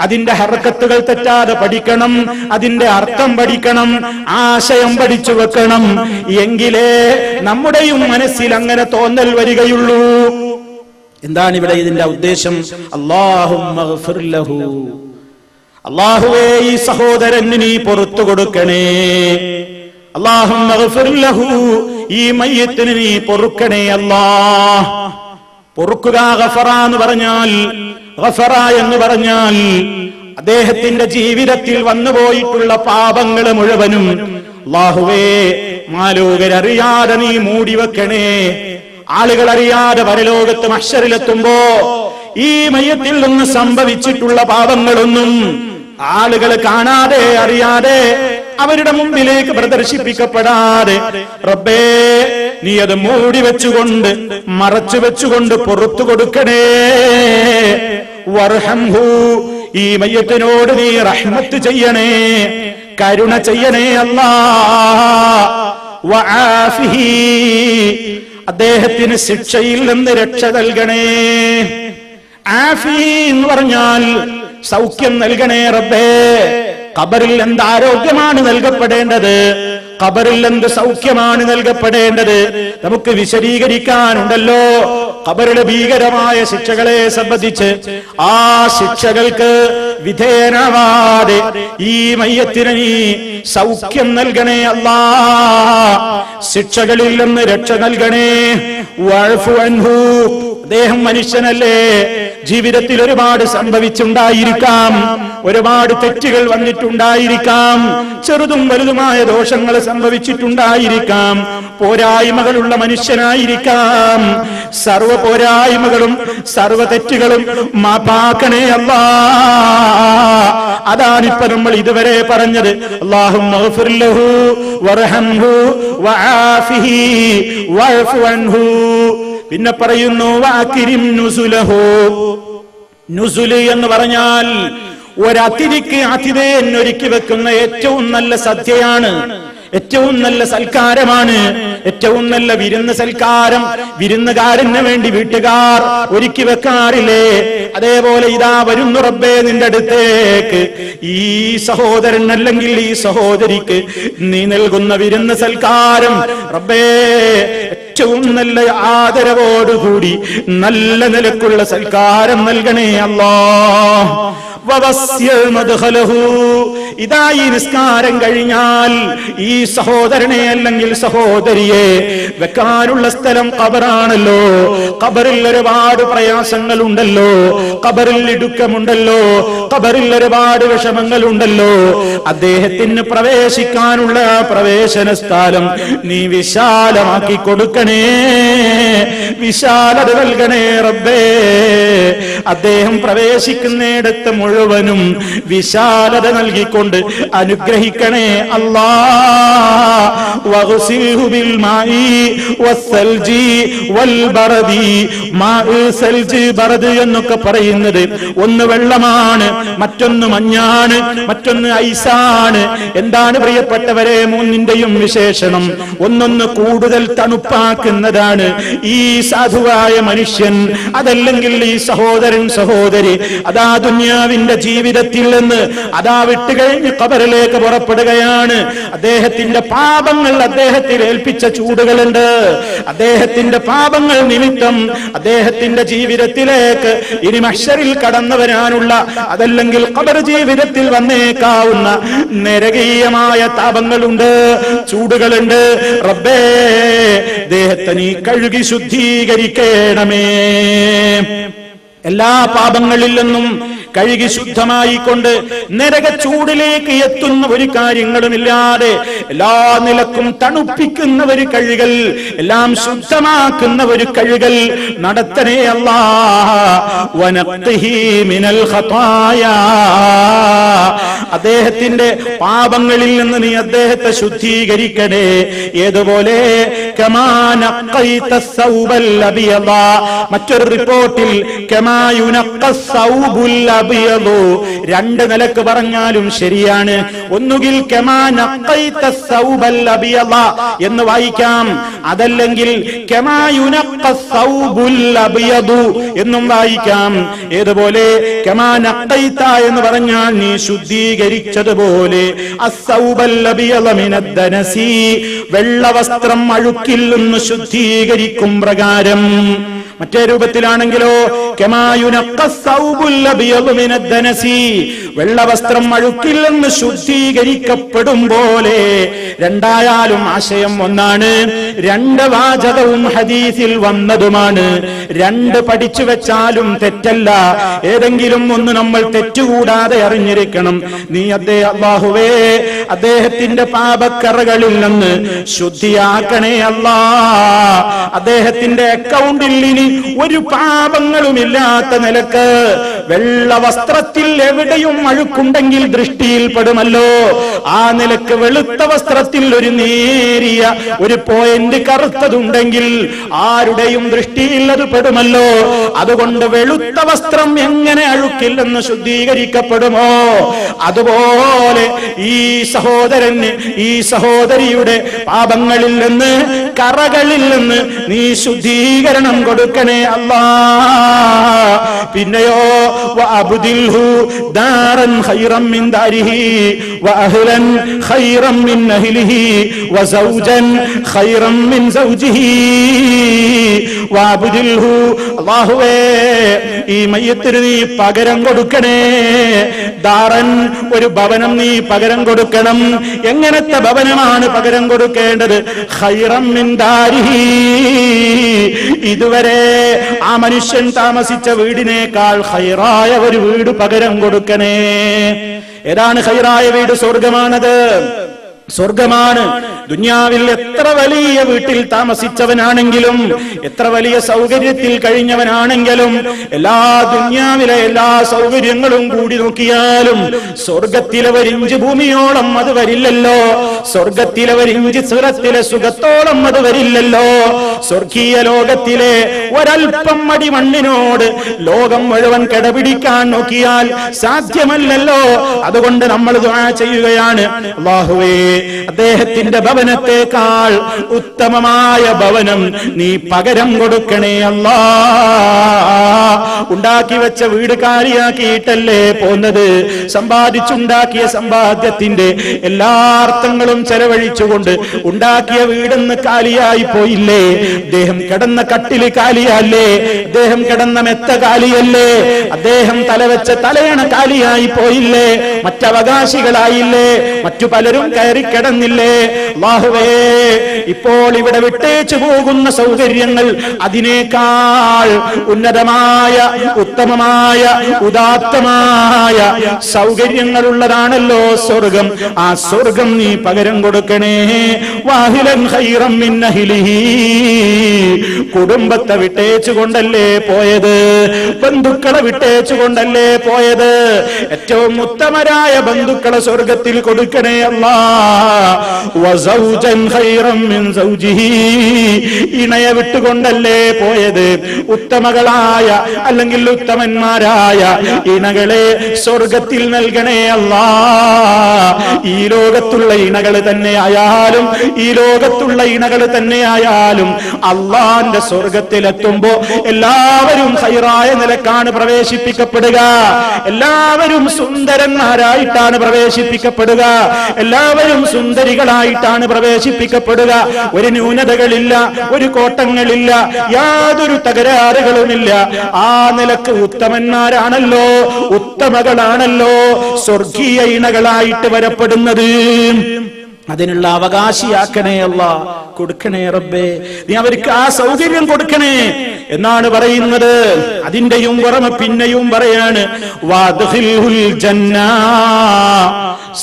അതിന്റെ ഹർക്കത്തുകൾ തെറ്റാതെ പഠിക്കണം, അതിന്റെ അർത്ഥം പഠിക്കണം, ആശയം പഠിച്ചു വെക്കണം. എങ്കിലേ നമ്മുടെയും മനസ്സിൽ അങ്ങനെ തോന്നൽ വരികയുള്ളൂ. എന്താണ് ഇവിടെ ഇതിന്റെ ഉദ്ദേശം? അല്ലാഹുമ്മ ഗ്ഫിർ ലഹു, അല്ലാഹുവേ ഈ സഹോദരന് നീ പുറത്തു കൊടുക്കണേ. അല്ലാഹുമ്മ ഗ്ഫിർ ലഹു, ഈ മയ്യത്തിന് നീ പൊറുക്കണേ അല്ലാഹ്. പൊറുക്കുക ഗഫറ എന്ന് പറഞ്ഞാൽ, ഗഫറ എന്ന് പറഞ്ഞാൽ അദ്ദേഹത്തിന്റെ ജീവിതത്തിൽ വന്നുപോയിട്ടുള്ള പാപങ്ങൾ മുഴുവനും അല്ലാഹുവേ മാലോകരറിയാതെ നീ മൂടി വെക്കണേ. ആളുകൾ അറിയാതെ പരലോകത്ത് മഹ്ശറിലെത്തുമ്പോ ഈ മയ്യത്തിൽ നിന്ന് സംഭവിച്ചിട്ടുള്ള പാപങ്ങളൊന്നും ആളുകൾ കാണാതെ അറിയാതെ അവരുടെ മുമ്പിലേക്ക് പ്രദർശിപ്പിക്കപ്പെടാതെ റബ്ബേ നീ അത് മൂടി വെച്ചുകൊണ്ട് മറച്ചു വെച്ചുകൊണ്ട് പുറത്തു കൊടുക്കണേ. വർഹംഹു, ഈ മയ്യത്തിനോട് നീ റഹ്മത്ത് ചെയ്യണേ, കരുണ ചെയ്യണേ അല്ലാഹ്. വആഫിഹി, അദ്ദേഹത്തിന് ശിക്ഷയിൽ നിന്ന് രക്ഷ നൽകണേ. ആഫി എന്ന് പറഞ്ഞാൽ സൗഖ്യം നൽകണേ റബ്ബേ. ഖബറിൽ എന്ത് ആരോഗ്യമാണ് നൽകപ്പെടേണ്ടത്, ഖബറിൽ എന്ത് സൗഖ്യമാണ് നൽകപ്പെടേണ്ടത്, നമുക്ക് വിശദീകരിക്കാനുണ്ടല്ലോ. ഖബറിലെ ഭീകരമായ ശിക്ഷകളെ സംബന്ധിച്ച് ആ ശിക്ഷകൾക്ക് വിധേയനാവാതെ ഈ മയ്യത്തിന് നീ സൗഖ്യം നൽകണേ അല്ലാ. ശിക്ഷകളിൽ നിന്ന് രക്ഷ നൽകണേ. വഅഫു അൻഹു, അദ്ദേഹം മനുഷ്യനല്ലേ, ജീവിതത്തിൽ ഒരുപാട് സംഭവിച്ചുണ്ടായിരിക്കാം, ഒരുപാട് തെറ്റുകൾ വന്നിട്ടുണ്ടായിരിക്കാം, ചെറുതും വലുതുമായ ദോഷങ്ങൾ സംഭവിച്ചിട്ടുണ്ടായിരിക്കാം, പോരായ്മകളുള്ള മനുഷ്യനായിരിക്കാം. സർവ പോരായ്മകളും സർവ തെറ്റുകളും മാപ്പാക്കണേ അല്ലാ. അതാണിപ്പോ നമ്മൾ ഇതുവരെ പറഞ്ഞത്. അല്ലാഹുമ്മ ഗ്ഫിർ ലഹു വർഹംഹു വആഫിഹി വഅഫു അൻഹു. പിന്നെ പറയുന്നു വഅക്രിം നുസുലഹു. നുസുല് എന്ന് പറഞ്ഞാൽ ഒരതിഥിക്ക് ആതിഥേയൻ ഒരുക്കി വെക്കുന്ന ഏറ്റവും നല്ല സദ്യയാണ്, ഏറ്റവും നല്ല സൽക്കാരമാണ്, ഏറ്റവും നല്ല വിരുന്ന് സൽക്കാരം വിരുന്നുകാരന് വേണ്ടി വീട്ടുകാർ ഒരുക്കി വെക്കാറില്ലേ? അതേപോലെ ഇതാ വരുന്നു റബ്ബേ നിന്റെ അടുത്തേക്ക്, ഈ സഹോദരൻ അല്ലെങ്കിൽ ഈ സഹോദരിക്ക് നീ നൽകുന്ന വിരുന്ന് സൽക്കാരം റബ്ബേ ഏറ്റവും നല്ല ആദരവോടുകൂടി നല്ല നിലക്കുള്ള സൽക്കാരം നൽകണേ അല്ലാഹ്. ഇതാ ഈ നിസ്കാരം കഴിഞ്ഞാൽ ഈ സഹോദരനെ അല്ലെങ്കിൽ സഹോദരിയെ വെക്കാനുള്ള സ്ഥലം ഖബറാണല്ലോ. ഖബറിൽ ഒരുപാട് പ്രയാസങ്ങൾ ഉണ്ടല്ലോ, ഖബറിൽ ഇടുക്കമുണ്ടല്ലോ, ഖബറിൽ ഒരുപാട് വിഷമങ്ങൾ ഉണ്ടല്ലോ. അദ്ദേഹത്തിന് പ്രവേശിക്കാനുള്ള പ്രവേശന സ്ഥലം നീ വിശാലമാക്കി കൊടുക്കണേ, വിശാലത നൽകണേ റബ്ബേ. അദ്ദേഹം പ്രവേശിക്കുന്നിടത്ത് മുഴുവനും വിശാലത നൽകിക്കൊണ്ട് അനുഗ്രഹിക്കണേ അല്ലാ. വഗ്സിൽഹു ബിൽ മാഇ വസ്സൽജി വൽ ബർദി. മാഇ, സൽജ്, ബർദ് എന്നൊക്കെ പറയുന്നത് ഒന്ന് വെള്ളമാണ്, മറ്റൊന്ന് മഞ്ഞാണ്, മറ്റൊന്ന് ഐസാണ്. എന്താണ് പ്രിയപ്പെട്ടവരെ മൂന്നിന്റെയും വിശേഷണം? ഒന്നൊന്ന് കൂടുതൽ തണുപ്പാക്കുന്നതാണ് ഈ സാധുവായ മനുഷ്യൻ, അതല്ലെങ്കിൽ ഈ സഹോദരൻ സഹോദരി അതാ ദുനിയാവിന്റെ ജീവിതത്തിൽ നിന്ന് അതാ വിട്ടുകഴിഞ്ഞ് ഖബറിലേക്ക് പുറപ്പെടുകയാണ്. അദ്ദേഹത്തിന്റെ പാപങ്ങൾ അദ്ദേഹത്തിൽ ഏൽപ്പിച്ച ചൂടുകളുണ്ട്. അദ്ദേഹത്തിന്റെ പാപങ്ങൾ നിമിത്തം അദ്ദേഹത്തിന്റെ ജീവിതത്തിലേക്ക് ഇനി മഹ്ശറിൽ കടന്നു വരാനുള്ള, അതല്ലെങ്കിൽ ഖബർ ജീവിതത്തിൽ വന്നേക്കാവുന്ന നരകീയമായ താപങ്ങളുണ്ട്, ചൂടുകളുണ്ട്. റബ്ബേ, ദേഹത്തെ നീ കഴുകി ശുദ്ധീകരിക്കണമേ. എല്ലാ പാപങ്ങളിൽ നിന്നും കഴുകി ശുദ്ധമായിക്കൊണ്ട് നരക ചൂടിലേക്ക് എത്തുന്ന ഒരു കാര്യങ്ങളുമില്ലാതെ എല്ലാ നിലക്കും തണുപ്പിക്കുന്ന ഒരു കഴുകൽ, എല്ലാം ശുദ്ധമാക്കുന്ന ഒരു കഴുകൽ നടത്തണേ അല്ലാഹ്. വനഖ്തിഹി മിനൽ ഖതായാ. അദ്ദേഹത്തിന്റെ പാപങ്ങളിൽ നിന്ന് നീ അദ്ദേഹത്തെ ശുദ്ധീകരിക്കണേ. ഏതുപോലെ കമാ നഖൈത സൗബൽ അബിയദ. മറ്റൊരു റിപ്പോർട്ടിൽ കമാ യുനഖ സൗബുൽ അബിയദു. രണ്ട് നിലക്ക് പറഞ്ഞാലും ശരിയാണ്. ഒന്നുകിൽ കമാ നഖൈത സൗബൽ അബിയദ എന്ന് വായിക്കാം, അതല്ലെങ്കിൽ കമാ യുനഖ സൗബുൽ അബിയദു എന്നും വായിക്കാം. ഏതുപോലെ കമാ നഖൈത എന്ന് പറഞ്ഞാൽ നീ ശുദ്ധീകരിച്ചതുപോലെ അസ്സൗബൽ അബിയദ മിനദ്ദനസി, വെള്ള വസ്ത്രം അഴുക്കിൽ നിന്ന് ശുദ്ധീകരിക്കും പ്രകാരം. മറ്റേ രൂപത്തിലാണെങ്കിലോ വെള്ളവസ്ത്രം അഴുക്കിൽ നിന്ന് ശുദ്ധീകരിക്കപ്പെടും പോലെ. രണ്ടായാലും ആശയം ഒന്നാണ്, രണ്ട് വാചകവും ഹദീസിൽ വന്നതുമാണ്. രണ്ട് പഠിച്ചു വെച്ചാലും തെറ്റല്ല, ഏതെങ്കിലും ഒന്ന് നമ്മൾ തെറ്റുകൂടാതെ അറിഞ്ഞിരിക്കണം. നീ അല്ലാഹുവേ അദ്ദേഹത്തിന്റെ പാപക്കറകളിൽ നിന്ന് ശുദ്ധിയാക്കണേ അല്ലാ. അദ്ദേഹത്തിന്റെ അക്കൗണ്ടിൽ ഇനി ഒരു പാപങ്ങളും ഇല്ലാത്ത നിലക്ക് വെള്ള വസ്ത്രത്തിൽ എവിടെയും അഴുക്കുണ്ടെങ്കിൽ ദൃഷ്ടിയിൽപ്പെടുമല്ലോ, ആ നിലക്ക് വെളുത്ത വസ്ത്രത്തിൽ ഒരു നേരിയ ഒരു പോയിന്റ് കറുത്തതുണ്ടെങ്കിൽ ആരുടെയും ദൃഷ്ടിയിൽ അത് പെടുമല്ലോ. അതുകൊണ്ട് വെളുത്ത വസ്ത്രം എങ്ങനെ അഴുക്കില്ലെന്ന് ശുദ്ധീകരിക്കപ്പെടുമോ, അതുപോലെ ഈ സഹോദരന് ഈ സഹോദരിയുടെ പാപങ്ങളിൽ നിന്ന് കറകളിൽ നിന്ന് നീ ശുദ്ധീകരണം കൊടുക്കണേ അല്ലാ. പിന്നെയോ വഅബ്ദിൽഹു ദാരൻ ഖൈറൻ മിൻ ദാരിഹി വഅഹ്ലൻ ഖൈറൻ മിൻ അഹ്ലിഹി വസൗജൻ ഖൈറൻ മിൻ സൗജിഹി വഅബ്ദിൽഹു. അല്ലാഹുവേ, ഈ മയ്യത്തിന് നീ പകരം കൊടുക്കണേ. ദാരൻ, ഒരു ഭവനം നീ പകരം കൊടുക്കണം. എങ്ങനത്തെ ഭവനമാണ് പകരം കൊടുക്കേണ്ടത്? ഖൈറൻ മിൻ ദാരിഹി, ഇതുവരെ ആ മനുഷ്യൻ താമസിച്ച വീടിനേക്കാൾ ഖൈറായ ഒരു വീട് പകരം കൊടുക്കണേ. ഏതാണ് ഖൈറായ വീട്? സ്വർഗമാണത്, സ്വർഗമാണ്. ദുനിയാവിൽ എത്ര വലിയ വീട്ടിൽ താമസിച്ചവനാണെങ്കിലും എത്ര വലിയ സൗകര്യത്തിൽ കഴിഞ്ഞവനാണെങ്കിലും ദുനിയാവിലെ എല്ലാ സൗകര്യങ്ങളും കൂടി നോക്കിയാലും സ്വർഗത്തിലെ ഒരിഞ്ച് ഭൂമിയോളം അത് വരില്ലല്ലോ. സ്വർഗത്തിലെ ഒരിഞ്ച് സിറത്തിലെ സുഖത്തോളം അത് വരില്ലല്ലോ. സ്വർഗീയ ലോകത്തിലെ ഒരൽപ്പം മടിമണ്ണിനോട് ലോകം മുഴുവൻ കിടപിടിക്കാൻ നോക്കിയാൽ സാധ്യമല്ലല്ലോ. അതുകൊണ്ട് നമ്മൾ ദുആ ചെയ്യുകയാണ്, അല്ലാഹുവേ, അദ്ദേഹത്തിന്റെ ഭവനത്തെക്കാൾ ഉത്തമമായ ഭവനം നീ പകരം കൊടുക്കണേ അല്ലാ. ഉണ്ടാക്കി വെച്ച വീട് കാലിയാക്കിയിട്ടല്ലേ പോന്നത്? സമ്പാദിച്ചുണ്ടാക്കിയ സമ്പാദ്യത്തിന്റെ എല്ലാ അർത്ഥങ്ങളും ചെലവഴിച്ചുകൊണ്ട് ഉണ്ടാക്കിയ വീടെന്ന് കാലിയായി പോയില്ലേ? അദ്ദേഹം കിടന്ന കട്ടില് കാലിയല്ലേ? അദ്ദേഹം കിടന്ന മെത്ത കാലിയല്ലേ? അദ്ദേഹം തലവെച്ച തലയണ കാലിയായി പോയില്ലേ? മറ്റവകാശികളായില്ലേ? മറ്റു പലരും കയറി കിടന്നില്ലേ? അല്ലാഹുവേ, ഇപ്പോൾ ഇവിടെ വിട്ടേച്ചു പോകുന്ന സൗകര്യങ്ങൾ അതിനേക്കാൾ ഉന്നതമായ ഉത്തമമായ ഉദാത്തമായ സൗകര്യങ്ങളുള്ളതാണല്ലോ സ്വർഗം. ആ സ്വർഗം നീ പകരം കൊടുക്കണേ. വാഹിലൻ ഖൈറൻ മിൻ അഹ്ലിഹി, കുടുംബത്തെ വിട്ടേച്ചുകൊണ്ടല്ലേ പോയത്? ബന്ധുക്കളെ വിട്ടേച്ചുകൊണ്ടല്ലേ പോയത്? ഏറ്റവും ഉത്തമരായ ബന്ധുക്കളെ സ്വർഗത്തിൽ കൊടുക്കണേ അല്ലാ. വസൗജൻ ഖൈറൻ മിൻ സൗജിഹി, ഇണയെ വിട്ടുകൊണ്ടല്ലേ പോയത്? ഉത്തമകളായ അല്ലെങ്കിൽ ഉത്തമന്മാരായ ഇണകളെ സ്വർഗത്തിൽ നൽകണേ അല്ലാ. ഈ ലോകത്തുള്ള ഇണകൾ തന്നെയായാലും ഈ ലോകത്തുള്ള ഇണകൾ തന്നെയായാലും അള്ളാന്റെ സ്വർഗത്തിലെത്തുമ്പോ എല്ലാവരും ഖൈറായ നിലക്കാണ് പ്രവേശിപ്പിക്കപ്പെടുക. എല്ലാവരും സുന്ദരന്മാരായിട്ടാണ് പ്രവേശിപ്പിക്കപ്പെടുക. എല്ലാവരും സുന്ദരികളായിട്ടാണ് പ്രവേശിപ്പിക്കപ്പെടുക. ഒരു ന്യൂനതകളില്ല, ഒരു കോട്ടങ്ങളില്ല, യാതൊരു തകരാറുകളുമില്ല. ആ നിലക്ക് ഉത്തമന്മാരാണല്ലോ, ഉത്തമകളാണല്ലോ സ്വർഗീയ ഇണകളായിട്ട് വരപ്പെടുന്നത്. അതിനുള്ള അവകാശിയാക്കണേ അല്ലാ, കൊടുക്കണേ റബ്ബേ, നീ അവർക്ക് ആ സൗകര്യം കൊടുക്കണേ എന്നാണ് പറയുന്നത്. അതിന്റെയും പുറമെ പിന്നെയും പറയാണ്, വദ്ഖിൽഹുൽ ജന്ന,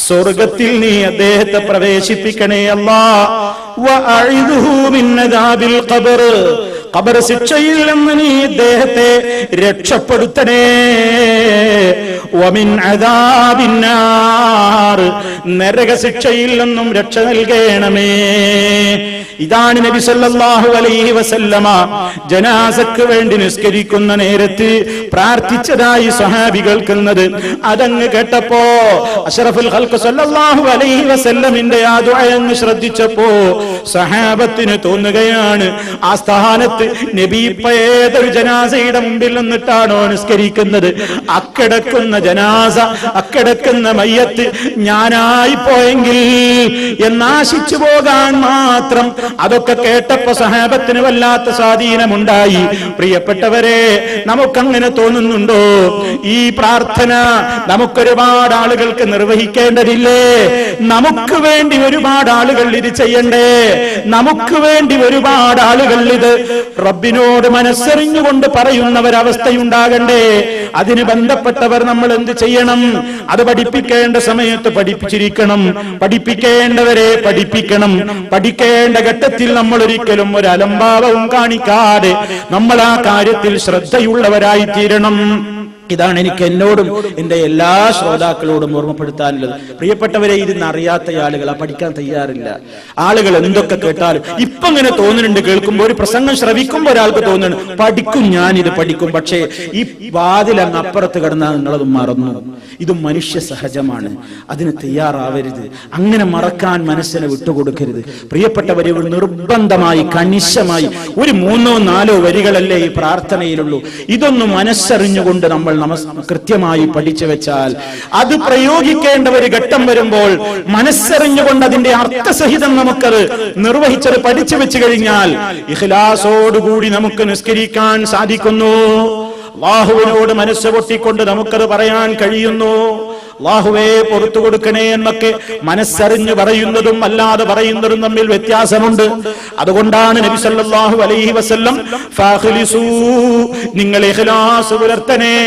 സ്വർഗത്തിൽ നീ അദ്ദേഹത്തെ പ്രവേശിപ്പിക്കണേ അല്ലാ. വഅഇദുഹു മിൻ അദാബിൽ ഖബർ, ഖബർ ശിക്ഷയിൽ നിന്ന് നീ അദ്ദേഹത്തെ രക്ഷപ്പെടുത്തണേ. വമിൻ അദാബിൻ നാർ, നരക ശിക്ഷയിൽ നിന്നും രക്ഷ നൽകണമേ. ഇതാണ് നബി സല്ലല്ലാഹു അലൈഹി വസല്ലമ ജനാസക്ക് വേണ്ടി നിസ്കരിക്കുന്ന നേരത്ത് പ്രാർത്ഥിച്ചതായി സ്വഹാബി കേൾക്കുന്നത്. അതങ്ങ് കേട്ടപ്പോ അഷ്റഫുൽ ഖൽഖ് സല്ലല്ലാഹു അലൈഹി വസല്ലമിന്റെ ആ ദുആ അങ്ങ് ശ്രദ്ധിച്ചപ്പോ സ്വഹാബത്തിന് തോന്നുകയാണ്, ആ സ്ഥാനത്ത് നബി ഇപ്പോ ഏതൊരു ജനാസയുടെ മുമ്പിൽ നിന്നിട്ടാണോ നിസ്കരിക്കുന്നത്, അക്കിടക്കുന്ന ജനാസ, അക്കിടക്കുന്ന മയ്യത്ത് ഞാനായി പോയെങ്കിൽ എന്നാശിച്ചു പോകാൻ മാത്രം. അതൊക്കെ കേട്ടപ്പോ സഹാബത്തിന് വല്ലാത്ത സ്വാധീനമുണ്ടായി. പ്രിയപ്പെട്ടവരെ, നമുക്കങ്ങനെ തോന്നുന്നുണ്ടോ? ഈ പ്രാർത്ഥന നമുക്കൊരുപാട് ആളുകൾക്ക് നിർവഹിക്കേണ്ടതില്ലേ? നമുക്ക് വേണ്ടി ഒരുപാട് ആളുകൾ ഇത് ചെയ്യണ്ടേ? നമുക്ക് വേണ്ടി ഒരുപാട് ആളുകൾ ഇത് റബ്ബിനോട് മനസ്സറിഞ്ഞുകൊണ്ട് പറയുന്നവരവസ്ഥയുണ്ടാകണ്ടേ? അതിന് ബന്ധപ്പെട്ടവർ നമ്മൾ എന്ത് ചെയ്യണം? അത് പഠിപ്പിക്കേണ്ട സമയത്ത് പഠിപ്പിച്ചിരിക്കണം, പഠിപ്പിക്കേണ്ടവരെ പഠിപ്പിക്കണം. പഠിക്കേണ്ട ഘട്ടത്തിൽ നമ്മൾ ഒരിക്കലും ഒരു അലംഭാവവും കാണിക്കാതെ നമ്മൾ ആ കാര്യത്തിൽ ശ്രദ്ധയുള്ളവരായി തീരണം. ഇതാണ് എനിക്ക് എന്നോടും എന്റെ എല്ലാ ശ്രോതാക്കളോടും ഓർമ്മപ്പെടുത്താനുള്ളത്. പ്രിയപ്പെട്ടവരെ, ഇതിന്ന് അറിയാത്ത ആളുകൾ പഠിക്കാൻ തയ്യാറില്ല. ആളുകൾ എന്തൊക്കെ കേട്ടാലും ഇപ്പൊ ഇങ്ങനെ തോന്നുന്നുണ്ട്, കേൾക്കുമ്പോൾ ഒരു പ്രസംഗം ശ്രവിക്കുമ്പോൾ ഒരാൾക്ക് തോന്നുന്നുണ്ട് പഠിക്കും, ഞാൻ ഇത് പഠിക്കും. പക്ഷേ ഈ വാതിലങ്ങ് അപ്പുറത്ത് കിടന്നാൽ നിങ്ങളത് മറന്നു. ഇത് മനുഷ്യ സഹജമാണ്, അതിന് തയ്യാറാവരുത്. അങ്ങനെ മറക്കാൻ മനസ്സിനെ വിട്ടുകൊടുക്കരുത്. പ്രിയപ്പെട്ടവരെ, നിർബന്ധമായി കണിശമായി ഒരു 3-4 വരികളല്ലേ ഈ പ്രാർത്ഥനയിലുള്ളൂ. ഇതൊന്നും മനസ്സറിഞ്ഞുകൊണ്ട് നമ്മൾ കൃത്യമായി പഠിച്ചു വെച്ചാൽ, അത് പ്രയോഗിക്കേണ്ട ഒരു ഘട്ടം വരുമ്പോൾ മനസ്സറിഞ്ഞുകൊണ്ട് അതിന്റെ അർത്ഥസഹിതം നമുക്കത് നിർവഹിച്ചത് പഠിച്ചു വെച്ചു കഴിഞ്ഞാൽ ഇഖ്ലാസോടുകൂടി നമുക്ക് നിസ്കരിക്കാൻ സാധിക്കുന്നു. അല്ലാഹുവിനോട് മനസ്സ് പൊട്ടിക്കൊണ്ട് നമുക്കത് പറയാൻ കഴിയുന്നു. അല്ലാഹുവേ പുറത്തു കൊടുക്കണേ എന്നൊക്കെ മനസ്സറിഞ്ഞ് പറയുന്നതും അല്ലാതെ പറയുന്നതും തമ്മിൽ വ്യത്യാസമുണ്ട്. അതുകൊണ്ടാണ് നബി സല്ലല്ലാഹു അലൈഹി വസല്ലം ഫഖ്ലിസൂ, നിങ്ങൾ ഇഖ്ലാസ് പുലർത്തണേ.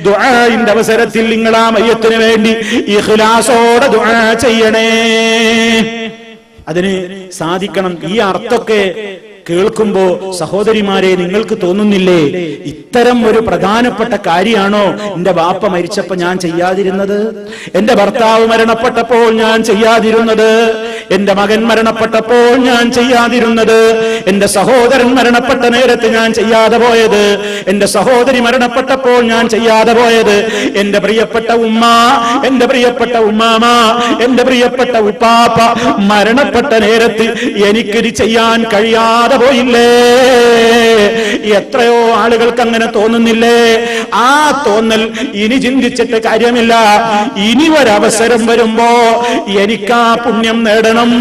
ദുആഇന്റെ അവസരത്തിൽ നിങ്ങൾ ആ മയ്യത്തിന് വേണ്ടി ഇഖ്ലാസോടെ ദുആ ചെയ്യണേ. അതിന് സാധിക്കണം. ഈ അർത്ഥമൊക്കെ കേൾക്കുമ്പോ സഹോദരിമാരെ, നിങ്ങൾക്ക് തോന്നുന്നില്ലേ ഇത്തരം ഒരു പ്രധാനപ്പെട്ട കാര്യമാണോ എന്റെ ബാപ്പ മരിച്ചപ്പോ ഞാൻ ചെയ്യാതിരുന്നത്, എന്റെ ഭർത്താവ് മരണപ്പെട്ടപ്പോൾ ഞാൻ ചെയ്യാതിരുന്നത്, എന്റെ മകൻ മരണപ്പെട്ടപ്പോൾ ഞാൻ ചെയ്യാതിരുന്നത്, എന്റെ സഹോദരൻ മരണപ്പെട്ട നേരത്ത് ഞാൻ ചെയ്യാതെ പോയത്, എന്റെ സഹോദരി മരണപ്പെട്ടപ്പോൾ ഞാൻ ചെയ്യാതെ പോയത്, എന്റെ പ്രിയപ്പെട്ട ഉമ്മ, എന്റെ പ്രിയപ്പെട്ട ഉമ്മാമ, എന്റെ പ്രിയപ്പെട്ട ഉപ്പാപ്പ മരണപ്പെട്ട നേരത്ത് എനിക്കിത് ചെയ്യാൻ കഴിയാതെ പോയില്ലേ? എത്രയോ ആളുകൾക്ക് അങ്ങനെ തോന്നുന്നില്ലേ? ആ തോന്നൽ ഇനി ചിന്തിച്ചിട്ട് കാര്യമില്ല. ഇനി ഒരവസരം വരുമ്പോ എനിക്ക് ആ പുണ്യം നേടണം,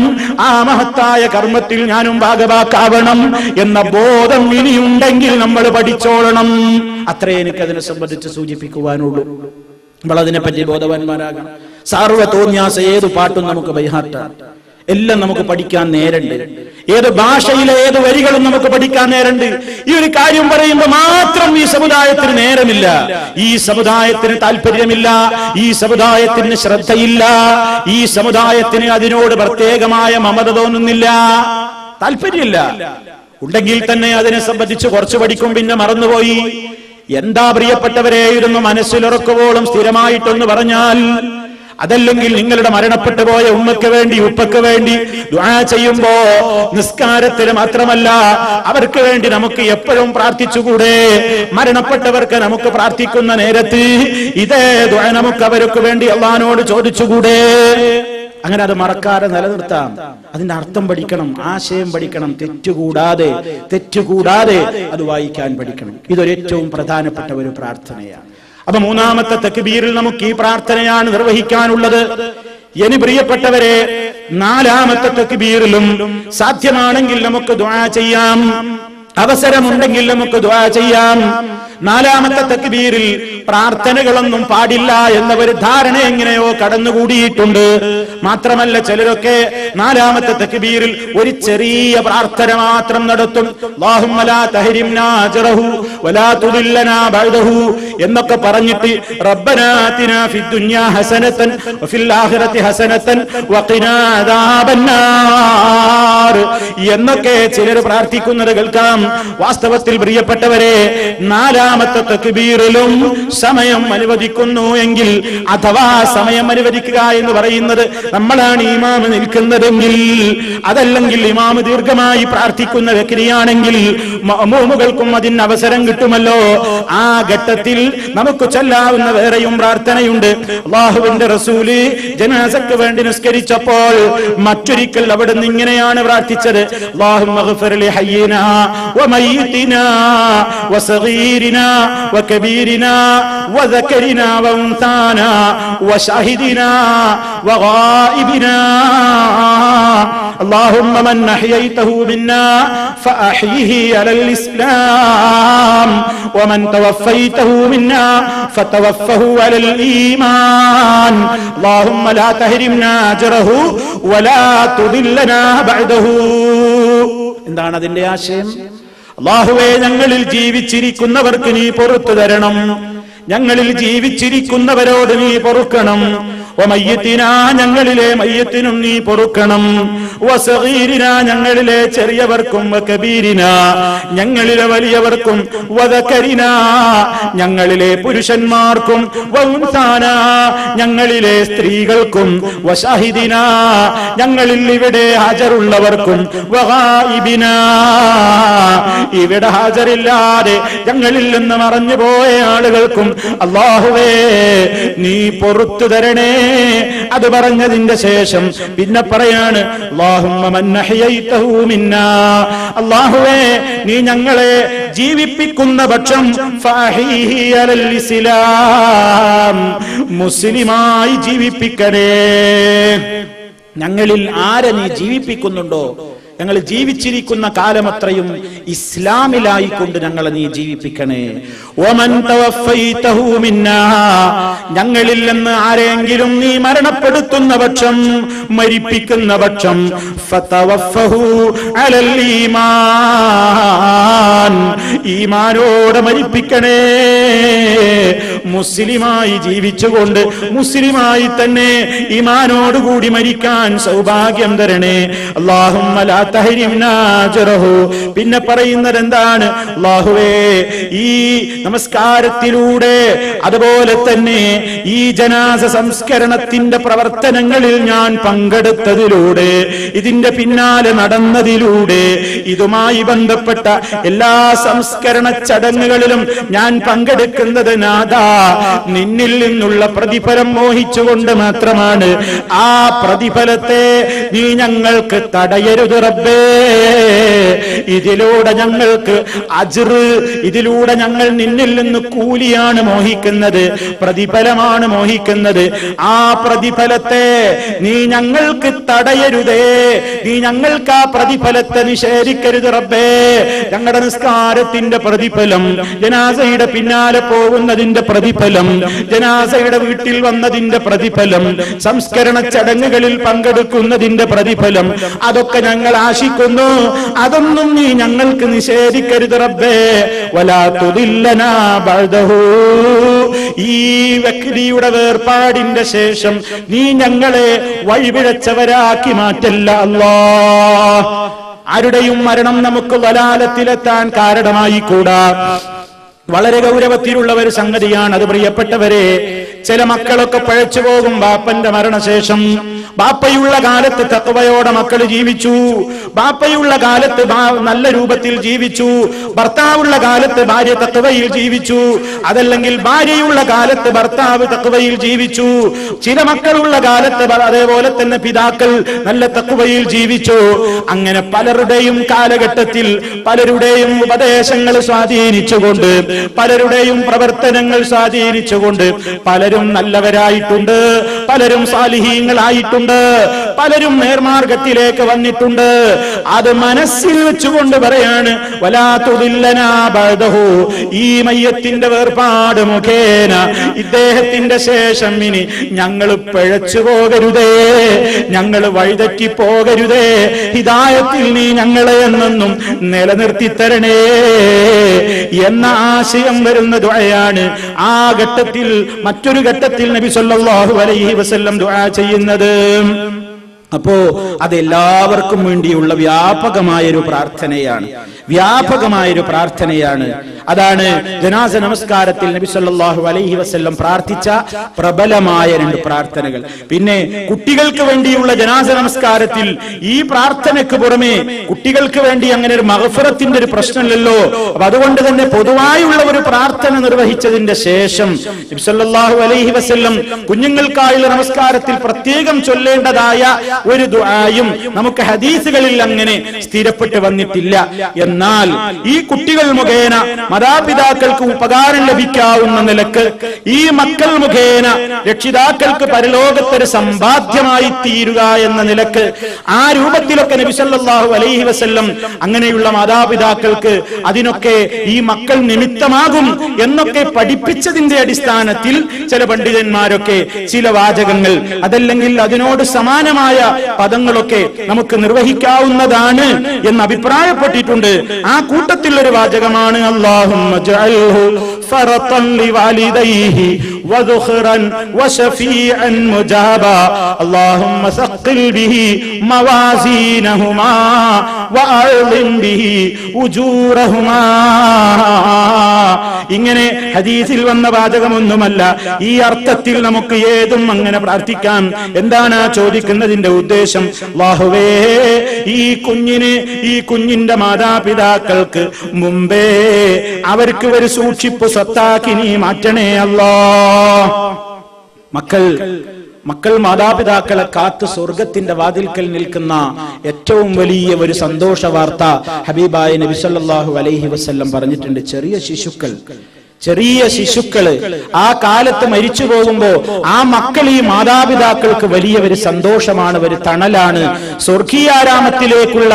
ആ മഹത്തായ കർമ്മത്തിൽ ഞാനും ഭാഗവാക്കാവണം എന്ന ബോധം ഇനിയുണ്ടെങ്കിൽ നമ്മൾ പഠിച്ചോളണം. അത്രേ എനിക്കതിനെ സംബന്ധിച്ച് സൂചിപ്പിക്കുവാനുള്ളൂ. നമ്മൾ അതിനെപ്പറ്റി ബോധവാന്മാരാകണം. സർവ്വ തോന്നിയാസ ഏത് പാട്ടും നമുക്ക് ബൈഹാർട്ടാണ്, എല്ലാം നമുക്ക് പഠിക്കാൻ നേരണ്ട്. ഏത് ഭാഷയിലെ ഏത് വരികളും നമുക്ക് പഠിക്കാൻ നേരണ്ട്. ഈ ഒരു കാര്യം പറയുമ്പോൾ മാത്രം ഈ സമുദായത്തിന് നേരമില്ല, ഈ സമുദായത്തിന് താല്പര്യമില്ല, ഈ സമുദായത്തിന് ശ്രദ്ധയില്ല, ഈ സമുദായത്തിന് അതിനോട് പ്രത്യേകമായ മമത തോന്നുന്നില്ല, താല്പര്യമില്ല. ഉണ്ടെങ്കിൽ തന്നെ അതിനെ സംബന്ധിച്ച് കുറച്ച് പഠിക്കും, പിന്നെ മറന്നുപോയി. എന്താ പ്രിയപ്പെട്ടവരെ, ഇരുന്ന് മനസ്സിലുറക്കുവോളം സ്ഥിരമായിട്ടൊന്ന് പറഞ്ഞാൽ, അതല്ലെങ്കിൽ നിങ്ങളുടെ മരണപ്പെട്ടു പോയ ഉമ്മക്ക് വേണ്ടി ഉപ്പക്ക് വേണ്ടി ദുആ ചെയ്യുമ്പോ നിസ്കാരത്തിന് മാത്രമല്ല അവർക്ക് വേണ്ടി നമുക്ക് എപ്പോഴും പ്രാർത്ഥിച്ചുകൂടെ? മരണപ്പെട്ടവർക്ക് നമുക്ക് പ്രാർത്ഥിക്കുന്ന നേരത്ത് ഇതേ ദുആ നമുക്ക് അവർക്ക് വേണ്ടി അല്ലാഹുവിനോട് ചോദിച്ചുകൂടെ? അങ്ങനെ അത് മറക്കാതെ നിലനിർത്താം. അതിന്റെ അർത്ഥം പഠിക്കണം, ആശയം പഠിക്കണം, തെറ്റുകൂടാതെ അത് വായിക്കാൻ പഠിക്കണം. ഇതൊരു ഏറ്റവും പ്രധാനപ്പെട്ട ഒരു പ്രാർത്ഥനയാണ്. അപ്പൊ 3ാമത്തെ തക്ബീറിൽ നമുക്ക് ഈ പ്രാർത്ഥനയാണ് നിർവഹിക്കാനുള്ളത്. ഇനി പ്രിയപ്പെട്ടവരെ, 4ാമത്തെ തക്ബീറിലും സാധ്യമാണെങ്കിൽ നമുക്ക് ദുആ ചെയ്യാം, അവസരമുണ്ടെങ്കിൽ നമുക്ക് ദുആ ചെയ്യാം. 4ാമത്തെ തക്ബീറിൽ പ്രാർത്ഥനകളൊന്നും പാടില്ല എന്ന ഒരു ധാരണ എങ്ങനെയോ കടന്നുകൂടിയിട്ടുണ്ട്. മാത്രമല്ല ചിലരൊക്കെ 4ാമത്തെ തക്ബീറിൽ ഒരു ചെറിയ പ്രാർത്ഥന മാത്രം നടത്തും. അല്ലാഹുമ്മ ലാ തഹരിംനാ അജ്റഹു വലാ തുദില്ലനാ ബഅദഹു എന്നൊക്കെ പറഞ്ഞിട്ട് റബ്ബനാ ആതിനാ ഫിദ്ദുനിയാ ഹസനതൻ വഫിൽ ആഖിറതി ഹസനതൻ വഖിനാ അദാബന്നാർ എന്നൊക്കെ ചിലർ പ്രാർത്ഥിക്കുന്നത് കേൾക്കാം. വാസ്തവത്തിൽ പ്രിയപ്പെട്ടവരെ, 4ാമത്തെ തക്ബീറിലും സമയം അനുവദിക്കുന്നു എങ്കിൽ, അഥവാ സമയം അനുവദിക്കുക എന്ന് പറയുന്നത് നമ്മളാണ് ഇമാം നിൽക്കുന്നതെങ്കിൽ, അതല്ലെങ്കിൽ ഇമാം ദീർഘമായി പ്രാർത്ഥിക്കുന്ന വ്യക്തിയാണെങ്കിൽ മഅ്മൂമുകൾക്കും അതിന് അവസരം കിട്ടുമല്ലോ. ആ ഘട്ടത്തിൽ നമുക്ക് ചൊല്ലാവുന്ന വേറെയും പ്രാർത്ഥനയുണ്ട്. അല്ലാഹുവിന്റെ റസൂല് ജനാസക്ക് വേണ്ടി നിസ്കരിച്ചപ്പോൾ മറ്റൊരിക്കൽ അവിടുന്ന് ഇങ്ങനെയാണ് പ്രാർത്ഥിച്ചത്: അല്ലാഹുമ്മ ഗ്ഫിർ ലി ഹയ്യിനാ വമയ്യിതിനാ വസഗീരിനാ വകബീരിനാ വദകരിനാ വഉൻസാനാ വശാഹിദിനാ വഗായിബിനാ اللهم من أحييته منا فأحيه على الإسلام ومن توفيته منا فتوفه على الإيمان اللهم لا تحرمنا أجره ولا تضلنا بعده. എന്താണ് അതിന്റെ ആശയം? അല്ലാഹുവേ, ഞങ്ങളിൽ ജീവിച്ചിരിക്കുന്നവർക്ക് നീ പുറത്തു തരണം, ഞങ്ങളിൽ ജീവിച്ചിരിക്കുന്നവരോട് നീ പൊറുക്കണം. വമയ്യിതിനാ ഞങ്ങളിലെ മയ്യത്തിനും നീ പൊറുക്കണം. വസഗീരിനാ ഞങ്ങളിലെ ചെറിയവർക്കും വകബീരിനാ ഞങ്ങളിലെ വലിയവർക്കും വദകരിനാ ഞങ്ങളിലെ പുരുഷന്മാർക്കും വഉൻസാനാ ഞങ്ങളിലെ സ്ത്രീകൾക്കും വശാഹിദിനാ ഞങ്ങളിൽ ഇവിടെ ഹാജരുള്ളവർക്കും വഗായിബിനാ ഇവിടെ ഹാജരില്ലാതെ ഞങ്ങളിൽ നിന്ന് മറഞ്ഞുപോയ ആളുകൾക്കും അല്ലാഹുവേ നീ പൊറുത്തു തരണേ. അത് പറഞ്ഞതിന്റെ ശേഷം പിന്നെ പറയാണ് അല്ലാഹുമ്മ മൻ അഹ്യൈതഹു മിന്നാ അല്ലാഹുവേ നീ ഞങ്ങളെ ജീവിപ്പിക്കുന്ന പക്ഷം ഫഅഹീഹി അലൽ ഇസ്ലാം മുസ്ലിമായി ജീവിപ്പിക്കണേ. ഞങ്ങളിൽ ആരെ നീ ജീവിപ്പിക്കുന്നുണ്ടോ ഞങ്ങൾ ജീവിച്ചിരിക്കുന്ന കാലമത്രയും ഇസ്ലാമിലായിക്കൊണ്ട് ഞങ്ങളെ നീ ജീവിപ്പിക്കണേ. വമൻ തവഫൈതഹു മിന്നാ ഞങ്ങളിൽ നിന്ന് ആരെങ്കിലും നീ മരണപ്പെടുത്തുന്ന പക്ഷം മരിപ്പിക്കുന്ന പക്ഷം ഫതവഫഹു അലൽ ഈമാൻ ഈമാനോടെ മരിപ്പിക്കണേ. മുസ്ലിമായി ജീവിച്ചുകൊണ്ട് മുസ്ലിമായി തന്നെ ഈമാനോടുകൂടി മരിക്കാൻ സൗഭാഗ്യം തരണേ. അല്ലാഹുമ്മ ലാ തഹരിംനാ അജ്റഹു പിന്നെ പറയുന്നത് എന്താണ്? അല്ലാഹുവേ ഈ നമസ്കാരത്തിലൂടെ അതുപോലെ തന്നെ ഈ ജനാസ സംസ്കരണത്തിന്റെ പ്രവർത്തനങ്ങളിൽ ഞാൻ പങ്കെടുത്തതിലൂടെ ഇതിന്റെ പിന്നാലെ നടന്നതിലൂടെ ഇതുമായി ബന്ധപ്പെട്ട എല്ലാ സംസ്കരണ ചടങ്ങുകളിലും ഞാൻ പങ്കെടുക്കുന്നത് നാദാ നിന്നിൽ നിന്നുള്ള പ്രതിഫലം മോഹിച്ചുകൊണ്ട് മാത്രമാണ്. ആ പ്രതിഫലത്തെ നീ ഞങ്ങൾക്ക് തടയരുത് റബ്ബേ. ഇതിലൂടെ ഞങ്ങൾക്ക് അജ്ർ ഇതിലൂടെ ഞങ്ങൾ നിന്നിൽ നിന്ന് കൂലിയാണ് മോഹിക്കുന്നത്, പ്രതിഫലമാണ് മോഹിക്കുന്നത്. ആ പ്രതിഫലത്തെ നീ ഞങ്ങൾക്ക് തടയരുതേ. നീ ഞങ്ങൾക്ക് ആ പ്രതിഫലത്തെ നിഷേധിക്കരുത് റബ്ബേ. ഞങ്ങളുടെ നിസ്കാരത്തിന്റെ പ്രതിഫലം, ജനാസയുടെ പിന്നാലെ പോകുന്നതിന്റെ പ്രതിഫലം, ജനാസയുടെ വീട്ടിൽ വന്നതിന്റെ പ്രതിഫലം, സംസ്കരണ ചടങ്ങുകളിൽ പങ്കെടുക്കുന്നതിന്റെ പ്രതിഫലം, അതൊക്കെ ഞങ്ങൾ ആശിക്കുന്നു. അതൊന്നും നീ ഞങ്ങൾക്ക് നിഷേധിക്കരുത് റബ്ബേ. വലാ തുദില്ലനാ ബഅദഹു ഈ വ്യക്തിയുടെ വേർപാടിന്റെ ശേഷം നീ ഞങ്ങളെ വഴിപിഴച്ചവരാക്കി മാറ്റല്ല അല്ലാഹ്. ആരുടെയും മരണം നമുക്ക് വലാലത്തിലെത്താൻ കാരണമായി കൂടാ. വളരെ ഗൗരവത്തിലുള്ള ഒരു സംഗതിയാണ് അത് പ്രിയപ്പെട്ടവരെ. ചില മക്കളൊക്കെ പഴച്ചു പോകും ബാപ്പന്റെ മരണശേഷം. ബാപ്പയുള്ള കാലത്ത് തഖ്വയോടെ മക്കൾ ജീവിച്ചു, ബാപ്പയുള്ള കാലത്ത് നല്ല രൂപത്തിൽ ജീവിച്ചു, ഭർത്താവുള്ള കാലത്ത് ഭാര്യ തഖ്വയിൽ ജീവിച്ചു, അതല്ലെങ്കിൽ ഭാര്യയുള്ള കാലത്ത് ഭർത്താവ് തഖ്വയിൽ ജീവിച്ചു. ചില മക്കളുള്ള കാലത്ത് അതേപോലെ തന്നെ പിതാക്കൾ നല്ല തഖ്വയിൽ ജീവിച്ചു. അങ്ങനെ പലരുടെയും കാലഘട്ടത്തിൽ പലരുടെയും ഉപദേശങ്ങൾ സ്വാധീനിച്ചുകൊണ്ട് പലരുടെയും പ്രവർത്തനങ്ങൾ സ്വാധീനിച്ചുകൊണ്ട് പലരും നല്ലവരായിട്ടുണ്ട്, പലരും സാലിഹീങ്ങളായിട്ടുണ്ട്, പലരും നേർമാർഗത്തിലേക്ക് വന്നിട്ടുണ്ട്. അത് മനസ്സിൽ വെച്ചുകൊണ്ട് പറയാണ് വലാ തുദില്ലനാ ബഅദഹു ഈ മയ്യത്തിന്റെ വേർപാട് മുഖേന ഇദ്ദേഹത്തിന്റെ ശേഷം ഇനി ഞങ്ങൾ പിഴച്ചു പോകരുതേ, ഞങ്ങൾ വഴിതെറ്റി പോകരുതേ. ഹിദായത്തിൽ നീ ഞങ്ങളെ എന്നെന്നും നിലനിർത്തി തരണേ എന്ന ആശയം വരുന്ന ദുആയാണ്. ആ ഘട്ടത്തിൽ മറ്റൊരു ഘട്ടത്തിൽ നബി സല്ലല്ലാഹു അലൈഹി വസല്ലം ദുആ ചെയ്യുന്നത്. അപ്പോ അതെല്ലാവർക്കും വേണ്ടിയുള്ള വ്യാപകമായൊരു പ്രാർത്ഥനയാണ്, വ്യാപകമായൊരു പ്രാർത്ഥനയാണ്. അതാണ് ജനാസ നമസ്കാരത്തിൽ നബി സല്ലല്ലാഹു അലൈഹി വസല്ലം പ്രാർത്ഥിച്ച പ്രബലമായ രണ്ട് പ്രാർത്ഥനകൾ. പിന്നെ കുട്ടികൾക്ക് വേണ്ടിയുള്ള ജനാസ നമസ്കാരത്തിൽ ഈ പ്രാർത്ഥനയ്ക്ക് പുറമെ കുട്ടികൾക്ക് വേണ്ടി അങ്ങനെ ഒരു മഗ്ഫിറത്തിന്റെ ഒരു പ്രശ്നമില്ലല്ലോ. അപ്പൊ അതുകൊണ്ട് തന്നെ പൊതുവായുള്ള ഒരു പ്രാർത്ഥന നിർവഹിച്ചതിന്റെ ശേഷം നബി സല്ലല്ലാഹു അലൈഹി വസല്ലം കുഞ്ഞുങ്ങൾക്കായുള്ള നമസ്കാരത്തിൽ പ്രത്യേകം ചൊല്ലേണ്ടതായ ഒരു ദുആയും നമുക്ക് ഹദീസുകളിൽ അങ്ങനെ സ്ഥിരപ്പെട്ട് വന്നിട്ടില്ല. എന്നാൽ ഈ കുട്ടികൾ മുഖേന മാതാപിതാക്കൾക്ക് ഉപകാരം ലഭിക്കാവുന്ന നിലക്ക് ഈ മക്കൾ മുഖേന രക്ഷിതാക്കൾക്ക് പരലോകത്തൊരു സമ്പാദ്യമായി തീരുക എന്ന നിലക്ക് ആ രൂപത്തിലൊക്കെ നബി സല്ലല്ലാഹു അലൈഹി വസല്ലം അങ്ങനെയുള്ള മാതാപിതാക്കൾക്ക് അതിനൊക്കെ ഈ മക്കൾ നിമിത്തമാകും എന്നൊക്കെ പഠിപ്പിച്ചതിന്റെ അടിസ്ഥാനത്തിൽ ചില പണ്ഡിതന്മാരൊക്കെ ചില വാചകങ്ങൾ അതല്ലെങ്കിൽ അതിനോട് സമാനമായ പദങ്ങളൊക്കെ നമുക്ക് നിർവഹിക്കാവുന്നതാണ് എന്ന് അഭിപ്രായപ്പെട്ടിട്ടുണ്ട്. ആ കൂട്ടത്തിൽ ഒരു വാചകമാണ് അല്ലാഹുമ്മ ജഅൽഹു ഫറതൻ ലിവാലിദൈഹി വദുഖറൻ വശഫീഅൻ മുജാബാ അല്ലാഹുമ്മ സഖിൽ ബിഹി മവാസീനഹുമാ വഅളിം ബിഹി ഉജൂറഹുമാ. ഇങ്ങനെ ഹദീസിൽ വന്ന വാചകമൊന്നുമല്ല. ഈ അർത്ഥത്തിൽ നമുക്ക് ഏതും അങ്ങനെ പ്രാർത്ഥിക്കാം. എന്താണ് ചോദിക്കുന്നതിന്റെ ഉദ്ദേശം? അല്ലാഹുവേ, ഈ കുഞ്ഞിന്റെ മാതാപിതാക്കൾക്ക് മുമ്പേ അവർക്ക് ഒരു സൂക്ഷിപ്പ് സ്വത്താക്കി നീ മാറ്റണേ അല്ലാ. മക്കൾ മാതാപിതാക്കളെ കാത്ത് സ്വർഗത്തിന്റെ വാതിൽക്കൽ നിൽക്കുന്ന ഏറ്റവും വലിയ ഒരു സന്തോഷ വാർത്ത ഹബീബായ നബി സല്ലല്ലാഹു അലൈഹി വസല്ലം പറഞ്ഞിട്ടുണ്ട്. ചെറിയ ശിശുക്കള് ആ കാലത്ത് മരിച്ചു പോകുമ്പോ ആ മക്കൾ ഈ മാതാപിതാക്കൾക്ക് വലിയ ഒരു സന്തോഷമാണ്, ഒരു തണലാണ്. സ്വർഗീയാരാമത്തിലേക്കുള്ള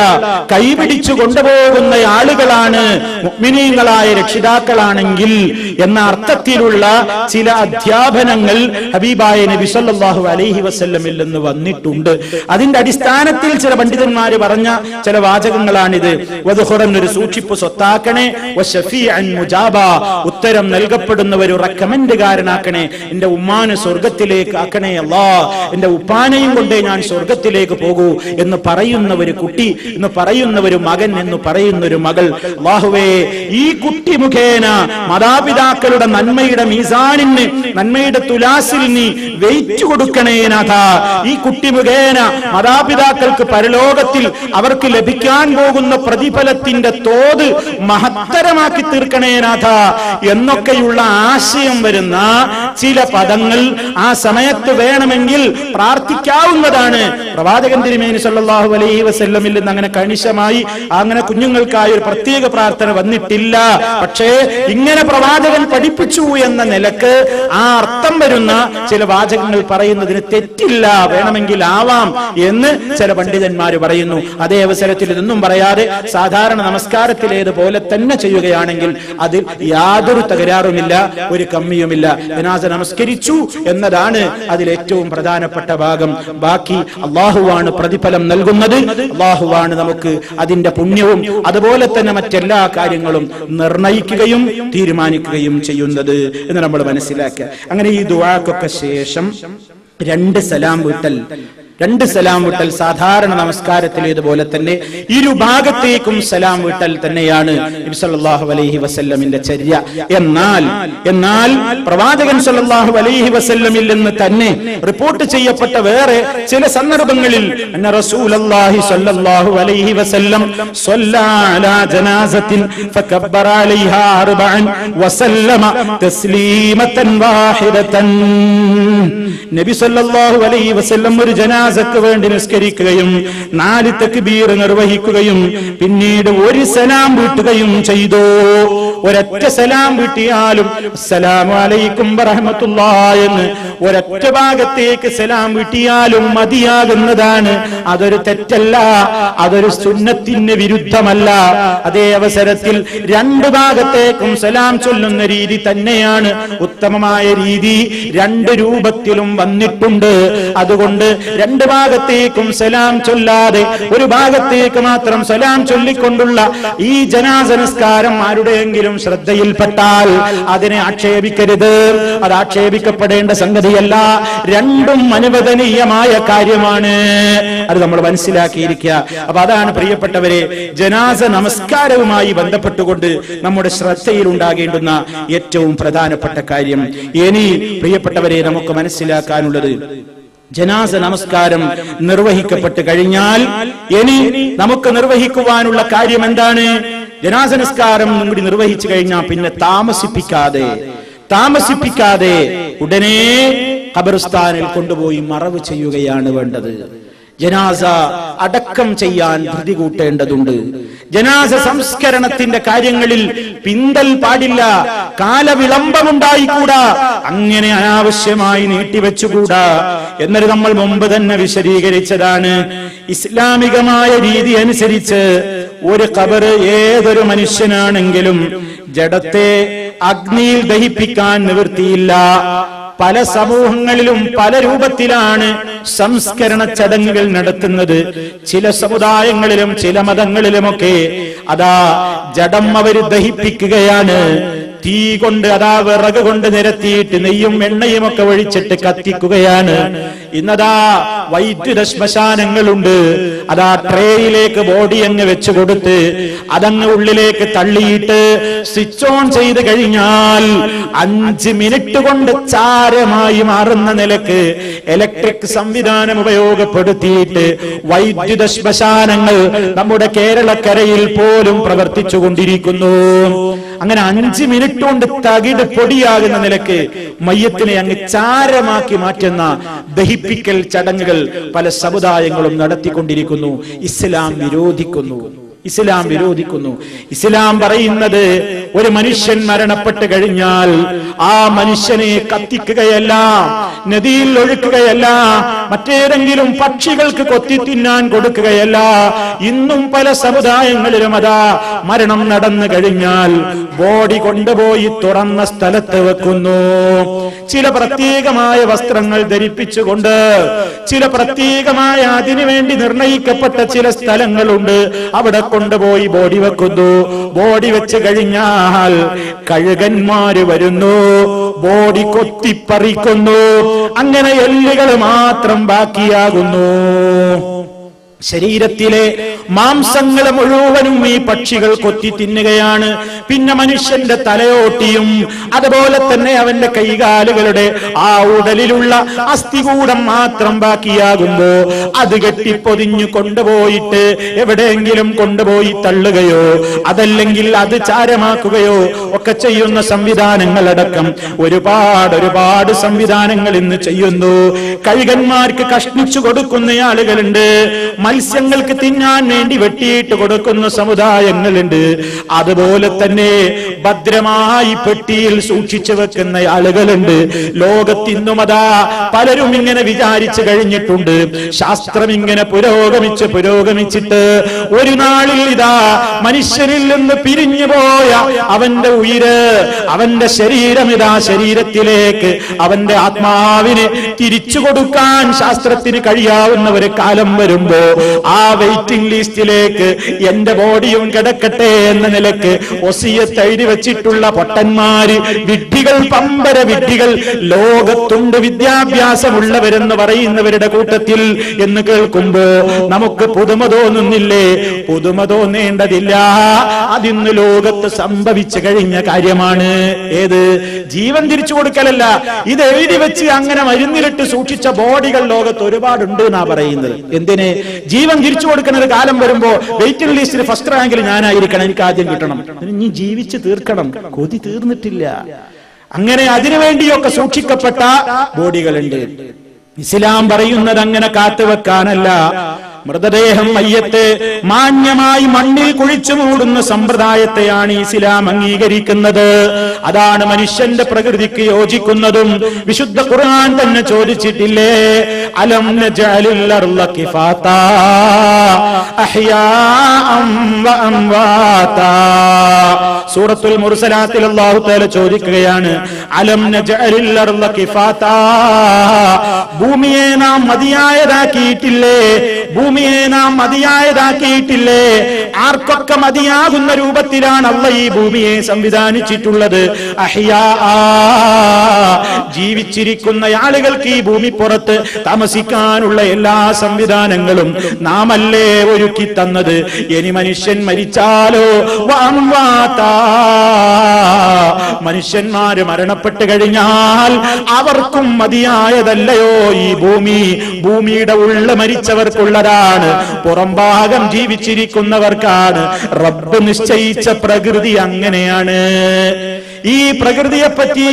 കൈപിടിച്ചു കൊണ്ടുപോകുന്ന ആളുകളാണ് മുഅ്മിനീങ്ങളായ രക്ഷിതാക്കളാണെങ്കിൽ എന്ന അർത്ഥത്തിലുള്ള ചില അധ്യാപനങ്ങൾ ഹബീബായ നബി സല്ലല്ലാഹു അലൈഹി വസല്ലമിൽ നിന്ന് വന്നിട്ടുണ്ട്. അതിന്റെ അടിസ്ഥാനത്തിൽ ചില പണ്ഡിതന്മാര് പറഞ്ഞ ചില വാചകങ്ങളാണിത്. വദുഖറൻ, ഒരു സൂക്ഷിപ്പ് സ്വത്താക്കണേ, വശഫീഅൻ മുജാബാ, ഉത്തരം നൽകപ്പെടുന്ന ഒരു റെക്കമെൻഡുകാരനാക്കണേ. എന്റെ ഉമ്മാനെ സ്വർഗത്തിലേക്ക് ആക്കണേ അല്ലാ, എന്റെ ഉപ്പാനെയും കൊണ്ടേ ഞാൻ സ്വർഗത്തിലേക്ക് പോകൂ എന്ന് പറയുന്ന ഒരു കുട്ടി, എന്ന് പറയുന്ന ഒരു മകൻ, എന്ന് പറയുന്ന ഒരു മകൾ. അല്ലാഹുവേ, ഈ കുട്ടി മുഖേന മാതാപിതാക്കളുടെ നന്മയുടെ മീസാനിന്, നന്മയുടെ തുലാസിൽ നീ വെയിറ്റ് കൊടുക്കണേ നാഥ. ഈ കുട്ടി മുഖേന മാതാപിതാക്കൾക്ക് പരലോകത്തിൽ അവർക്ക് ലഭിക്കാൻ പോകുന്ന പ്രതിഫലത്തിന്റെ തോത് മഹത്തരമാക്കി തീർക്കണേ നാഥ എന്നൊക്കെയുള്ള ആശയം വരുന്ന ചില പദങ്ങൾ ആ സമയത്ത് വേണമെങ്കിൽ പ്രാർത്ഥിക്കാവുന്നതാണ്. പ്രവാചകൻ തിരുമേനി സല്ലല്ലാഹു അലൈഹി വസല്ലമിൽ നിന്ന് അങ്ങനെ കണിശമായി അങ്ങനെ കുഞ്ഞുങ്ങൾക്കായി ഒരു പ്രത്യേക പ്രാർത്ഥന വന്നിട്ടില്ല. പക്ഷേ ഇങ്ങനെ പ്രവാചകൻ പഠിപ്പിച്ചു എന്ന നിലക്ക് ആ അർത്ഥം വരുന്ന ചില വാചകങ്ങൾ പറയുന്നതിന് തെറ്റില്ല, വേണമെങ്കിൽ ആവാം എന്ന് ചില പണ്ഡിതന്മാര് പറയുന്നു. അതേ അവസരത്തിൽ ഇതൊന്നും പറയാതെ സാധാരണ നമസ്കാരത്തിലേതുപോലെ തന്നെ ചെയ്യുകയാണെങ്കിൽ അതിൽ യാതൊരു തകരാറുമില്ല, ഒരു കമ്മിയുമില്ല. ജനാസ നമസ്കരിച്ചു എന്നതാണ് അതിൽ ഏറ്റവും പ്രധാനപ്പെട്ട ഭാഗം. ബാക്കി അല്ലാഹുവാണ് പ്രതിഫലം നൽകുന്നത്, അല്ലാഹുവാണ് നമുക്ക് അതിന്റെ പുണ്യവും അതുപോലെ തന്നെ മറ്റെല്ലാ കാര്യങ്ങളും നിർണയിക്കുകയും തീരുമാനിക്കുകയും ചെയ്യുന്നത് എന്ന് നമ്മൾ മനസ്സിലാക്കുക. അങ്ങനെ ഈ ദുആക്കൊക്കെ ശേഷം രണ്ട് സലാം വിട്ടൽ സാധാരണ നമസ്കാരത്തിലേതുപോലെ തന്നെ ഇരുഭാഗത്തേക്കും സലാം വിട്ടൽ തന്നെയാണ് നബി സല്ലല്ലാഹു അലൈഹി വസല്ലമിന്റെ ചര്യ. എന്നാൽ പ്രവാചകൻ സല്ലല്ലാഹു അലൈഹി വസല്ലമിൽ നിന്ന് തന്നെ റിപ്പോർട്ട് ചെയ്യപ്പെട്ട വേറെ ചില സന്ദർഭങ്ങളിൽ അന്ന റസൂലുള്ളാഹി സല്ലല്ലാഹു അലൈഹി വസല്ലം സ്വല്ലാ അലാ ജനാസത്തിൻ ഫകബ്ബറ അലൈഹാ അർബഅൻ വസല്ലമ തസ്ലീമതൻ വാഹിദതൻ. നബി സല്ലല്ലാഹു അലൈഹി വസല്ലം ഒരു ജനാസക്ക് വേണ്ടി നിസ്കരിക്കുകയും 4 തക്ബീർ നിർവഹിക്കുകയും പിന്നീട് ഒരു സലാം വീട്ടുകയും ചെയ്തു. ഒരൊറ്റ സലാം വീട്ടിയാലും അസ്സലാമു അലൈക്കും വറഹ്മത്തുള്ളാഹി എന്ന് ഒരൊറ്റ ഭാഗത്തേക്ക് സലാം വീട്ടിയാലും മതിയാകുന്നതാണ്. അതൊരു തെറ്റല്ല, അതൊരു സുന്നത്തിന് വിരുദ്ധമല്ല. അതേ അവസരത്തിൽ 2 ഭാഗത്തേക്കും സലാം ചൊല്ലുന്ന രീതി തന്നെയാണ് ഉത്തമമായ രീതി. 2 രൂപത്തിലും വന്നിട്ടുണ്ട്. അതുകൊണ്ട് 2 ഭാഗത്തേക്കും സലാം ചൊല്ലാതെ ഒരു ഭാഗത്തേക്ക് മാത്രം സലാം ചൊല്ലിക്കൊണ്ടുള്ള ഈ ജനാസ നിസ്കാരം ആരുടെയെങ്കിലും ശ്രദ്ധയിൽപ്പെട്ടാൽ അതിനെ ആക്ഷേപിക്കരുത്. അത് ആക്ഷേപിക്കപ്പെടേണ്ട സംഗതിയല്ല. 2ഉം അനുവദനീയമായ കാര്യമാണ്. അത് നമ്മൾ മനസ്സിലാക്കിയിരിക്കുക. അപ്പൊ അതാണ് പ്രിയപ്പെട്ടവരെ ജനാസ നമസ്കാരവുമായി ബന്ധപ്പെട്ടുകൊണ്ട് നമ്മുടെ ശ്രദ്ധയിൽ ഉണ്ടാകേണ്ടുന്ന ഏറ്റവും പ്രധാനപ്പെട്ട കാര്യം. ഇനി പ്രിയപ്പെട്ടവരെ നമുക്ക് മനസ്സിലാക്കാനുള്ളത്, ജനാസ നമസ്കാരം നിർവഹിക്കപ്പെട്ട് കഴിഞ്ഞാൽ ഇനി നമുക്ക് നിർവഹിക്കുവാനുള്ള കാര്യം എന്താണ്? ജനാസ നിസ്കാരം കൂടി നിർവഹിച്ചു കഴിഞ്ഞാൽ പിന്നെ താമസിപ്പിക്കാതെ ഉടനെ ഖബർസ്ഥാനിൽ കൊണ്ടുപോയി മറവ് ചെയ്യുകയാണ് വേണ്ടത്. ജനാസ അടക്കം ചെയ്യാൻ ധൃതി കൂട്ടേണ്ടതുണ്ട്. ജനാസ സംസ്കരണത്തിന്റെ കാര്യങ്ങളിൽ പിന്തൽ പാടില്ല, കാലവിളംബമുണ്ടായിക്കൂടാ, അങ്ങനെ അനാവശ്യമായി നീട്ടിവെച്ചുകൂടാ എന്നത് നമ്മൾ മുമ്പ് തന്നെ വിശദീകരിച്ചതാണ്. ഇസ്ലാമികമായ രീതി അനുസരിച്ച് ഒരു ഖബർ ഏതൊരു മനുഷ്യനാണെങ്കിലും ജഡത്തെ അഗ്നിയിൽ ദഹിപ്പിക്കാൻ നിവൃത്തിയില്ല. പല സമൂഹങ്ങളിലും പല രൂപത്തിലാണ് സംസ്കരണ ചടങ്ങുകൾ നടത്തുന്നത്. ചില സമുദായങ്ങളിലും ചില മതങ്ങളിലുമൊക്കെ അതാ ജഡം അവര് ദഹിപ്പിക്കുകയാണ്. തീ കൊണ്ട് അതാ വിറക് കൊണ്ട് നിരത്തിയിട്ട് നെയ്യും എണ്ണയും ഒക്കെ ഒഴിച്ചിട്ട് കത്തിക്കുകയാണ്. ഇന്നതാ വൈദ്യുത ശ്മശാനങ്ങളുണ്ട്. അതാ ട്രേയിലേക്ക് ബോഡി അങ്ങ് വെച്ചു കൊടുത്ത് അതങ്ങ് ഉള്ളിലേക്ക് തള്ളിയിട്ട് സ്വിച്ച് ഓൺ ചെയ്ത് കഴിഞ്ഞാൽ 5 മിനിറ്റ് കൊണ്ട് ചാരമായി മാറുന്ന നിലക്ക് ഇലക്ട്രിക് സംവിധാനം ഉപയോഗപ്പെടുത്തിയിട്ട് വൈദ്യുത ശ്മശാനങ്ങൾ നമ്മുടെ കേരളക്കരയിൽ പോലും പ്രവർത്തിച്ചു കൊണ്ടിരിക്കുന്നു. അങ്ങനെ 5 മിനിറ്റ് കൊണ്ട് തകിട് പൊടിയാകുന്ന നിലക്ക് മയ്യത്തിനെ അങ്ങ് ചാരമാക്കി മാറ്റുന്ന ദഹിപ്പിക്കൽ ചടങ്ങുകൾ പല സമുദായങ്ങളും നടത്തിക്കൊണ്ടിരിക്കുന്നു. ഇസ്ലാം വിരോധിക്കുന്നു. ഇസ്ലാം പറയുന്നത് ഒരു മനുഷ്യൻ മരണപ്പെട്ട് കഴിഞ്ഞാൽ ആ മനുഷ്യനെ കത്തിക്കുകയല്ല, നദിയിൽ ഒഴുക്കുകയല്ല, മറ്റേതെങ്കിലും പക്ഷികൾക്ക് കൊത്തി തിന്നാൻ കൊടുക്കുകയല്ല. ഇന്നും പല സമുദായങ്ങളിലും അതാ മരണം നടന്നു കഴിഞ്ഞാൽ ബോഡി കൊണ്ടുപോയി തുറന്ന സ്ഥലത്ത് വെക്കുന്നു. ചില പ്രത്യേകമായ വസ്ത്രങ്ങൾ ധരിപ്പിച്ചുകൊണ്ട് ചില പ്രത്യേകമായ അതിനുവേണ്ടി നിർണയിക്കപ്പെട്ട ചില സ്ഥലങ്ങളുണ്ട്. അവിടെ കൊണ്ടുപോയി ബോഡി വെക്കുന്നു. ബോഡി വെച്ച് കഴിഞ്ഞാൽ കഴുകന്മാര് വരുന്നു, ബോഡി കൊത്തിപ്പറിക്കുന്നു. അങ്ങനെ എല്ലുകൾ മാത്രം ബാക്കിയാകുന്നു. ശരീരത്തിലെ മാംസങ്ങൾ മുഴുവനും ഈ പക്ഷികൾ കൊത്തി തിന്നുകയാണ്. പിന്നെ മനുഷ്യന്റെ തലയോട്ടിയും അതുപോലെ തന്നെ അവന്റെ കൈകാലുകളുടെ ആ ഉടലിലുള്ള അസ്ഥികൂടം മാത്രം ബാക്കിയാകുമ്പോ അത് കെട്ടിപ്പൊതിഞ്ഞു കൊണ്ടുപോയിട്ട് എവിടെയെങ്കിലും കൊണ്ടുപോയി തള്ളുകയോ അതല്ലെങ്കിൽ അത് ചാരമാക്കുകയോ ഒക്കെ ചെയ്യുന്ന സംവിധാനങ്ങളടക്കം ഒരുപാട് സംവിധാനങ്ങൾ ഇന്ന് ചെയ്യുന്നു. കഴുകന്മാർക്ക് കഷ്ണിച്ചു കൊടുക്കുന്ന ആളുകളുണ്ട്. മത്സ്യങ്ങൾക്ക് തിന്നാൻ വേണ്ടി വെട്ടിയിട്ട് കൊടുക്കുന്ന സമുദായങ്ങളുണ്ട്. അതുപോലെ തന്നെ ഭദ്രമായി പെട്ടിയിൽ സൂക്ഷിച്ചു വെക്കുന്ന ആളുകളുണ്ട്. ലോകത്തിന്നുമതാ പലരും ഇങ്ങനെ വിചാരിച്ചു കഴിഞ്ഞിട്ടുണ്ട്. ശാസ്ത്രം ഇങ്ങനെ പുരോഗമിച്ചിട്ട് ഒരു നാളിൽ ഇതാ മനുഷ്യരിൽ നിന്ന് പിരിഞ്ഞു പോയ അവന്റെ ഉയിര്, അവന്റെ ശരീരം ഇതാ ശരീരത്തിലേക്ക് അവന്റെ ആത്മാവിന് തിരിച്ചു കൊടുക്കാൻ ശാസ്ത്രത്തിന് കഴിയാവുന്ന ഒരു കാലം വരുമ്പോ ആ വെയിറ്റിംഗ് ലിസ്റ്റിലേക്ക് എന്റെ ബോഡിയും കിടക്കട്ടെ എന്ന നിലക്ക് വസിയത്ത് എഴുതി വെച്ചിട്ടുള്ള പൊട്ടന്മാര്, വിഡ്ഢികൾ, പമ്പര വിഡ്ഢികൾ ലോകത്തുണ്ട്. വിദ്യാഭ്യാസമുള്ളവരെന്ന് പറയുന്നവരുടെ കൂട്ടത്തിൽ എന്ന് കേൾക്കുമ്പോ നമുക്ക് പുതുമ തോന്നുന്നില്ലേ? പുതുമ തോന്നേണ്ടതില്ല. അതിന്ന് ലോകത്ത് സംഭവിച്ചു കഴിഞ്ഞ കാര്യമാണ്. ഏത്? ജീവൻ തിരിച്ചു കൊടുക്കലല്ല, ഇത് എഴുതി വെച്ച് അങ്ങനെ മരുന്നിലിട്ട് സൂക്ഷിച്ച ബോഡികൾ ലോകത്ത് ഒരുപാടുണ്ട് എന്നാ പറയുന്നത്. എന്തിന്? ജീവൻ തിരിച്ചു കൊടുക്കുന്ന ഒരു കാലം വരുമ്പോ വെയിറ്റിംഗ് ലിസ്റ്റിൽ ഫസ്റ്റ് റാങ്കിൽ ഞാനായിരിക്കണം, എനിക്ക് ആദ്യം കിട്ടണം, നീ ജീവിച്ച് തീർക്കണം, കൊതി തീർന്നിട്ടില്ല. അങ്ങനെ അതിനുവേണ്ടിയൊക്കെ സൂക്ഷിക്കപ്പെട്ട ബോഡികളുണ്ട്. ഇസ്ലാം പറയുന്നത് അങ്ങനെ കാത്തുവെക്കാനല്ല. മൃതദേഹം മയ്യത്ത് മാന്യമായി മണ്ണിൽ കുഴിച്ചു മൂടുന്ന സമ്പ്രദായത്തെയാണ് ഇസ്ലാം അംഗീകരിക്കുന്നത്. അതാണ് മനുഷ്യന്റെ പ്രകൃതിക്ക് യോജിക്കുന്നതും. വിശുദ്ധ ഖുർആൻ തന്നെ ചോദിച്ചിട്ടില്ലേ, അലം നജഅലിൽ അർള കിഫാതാ അഹ്യാഅൻ വ അംവാതാ. സൂറത്തുൽ മുർസലാത്തിൽ അല്ലാഹു തആല ചോദിക്കുകയാണ്, അലം നജഅലിൽ അർള കിഫാതാ, ഭൂമിയെ നാം മതിയായതാക്കിയിട്ടില്ലേ? ഭൂമിയെ നാം മതിയായതാക്കിയിട്ടില്ലേ? ആർക്കൊക്കെ മതിയാകുന്ന രൂപത്തിലാണ് അല്ലാഹ് ഈ ഭൂമിയെ സംവിധാനിച്ചിട്ടുള്ളത്. അഹ്യാ, ജീവിച്ചിരിക്കുന്ന ആളുകൾക്ക് ഈ ഭൂമി പുറത്ത് താമസിക്കാനുള്ള എല്ലാ സംവിധാനങ്ങളും നാമല്ലേ ഒരുക്കി തന്നത്. ഇനി മനുഷ്യൻ മരിച്ചാലോ വഅംവാതാ, മനുഷ്യന്മാര് മരണപ്പെട്ട് കഴിഞ്ഞാൽ അവർക്കും മതിയായതല്ലയോ ഈ ഭൂമി? ഭൂമിയുടെ ഉള്ള മരിച്ചവർക്കുള്ളതാണ്, പുറംഭാഗം ജീവിച്ചിരിക്കുന്നവർക്കാണ്. റബ്ബ് നിശ്ചയിച്ച പ്രകൃതി അങ്ങനെയാണ്. ഈ പ്രകൃതിയെ പറ്റി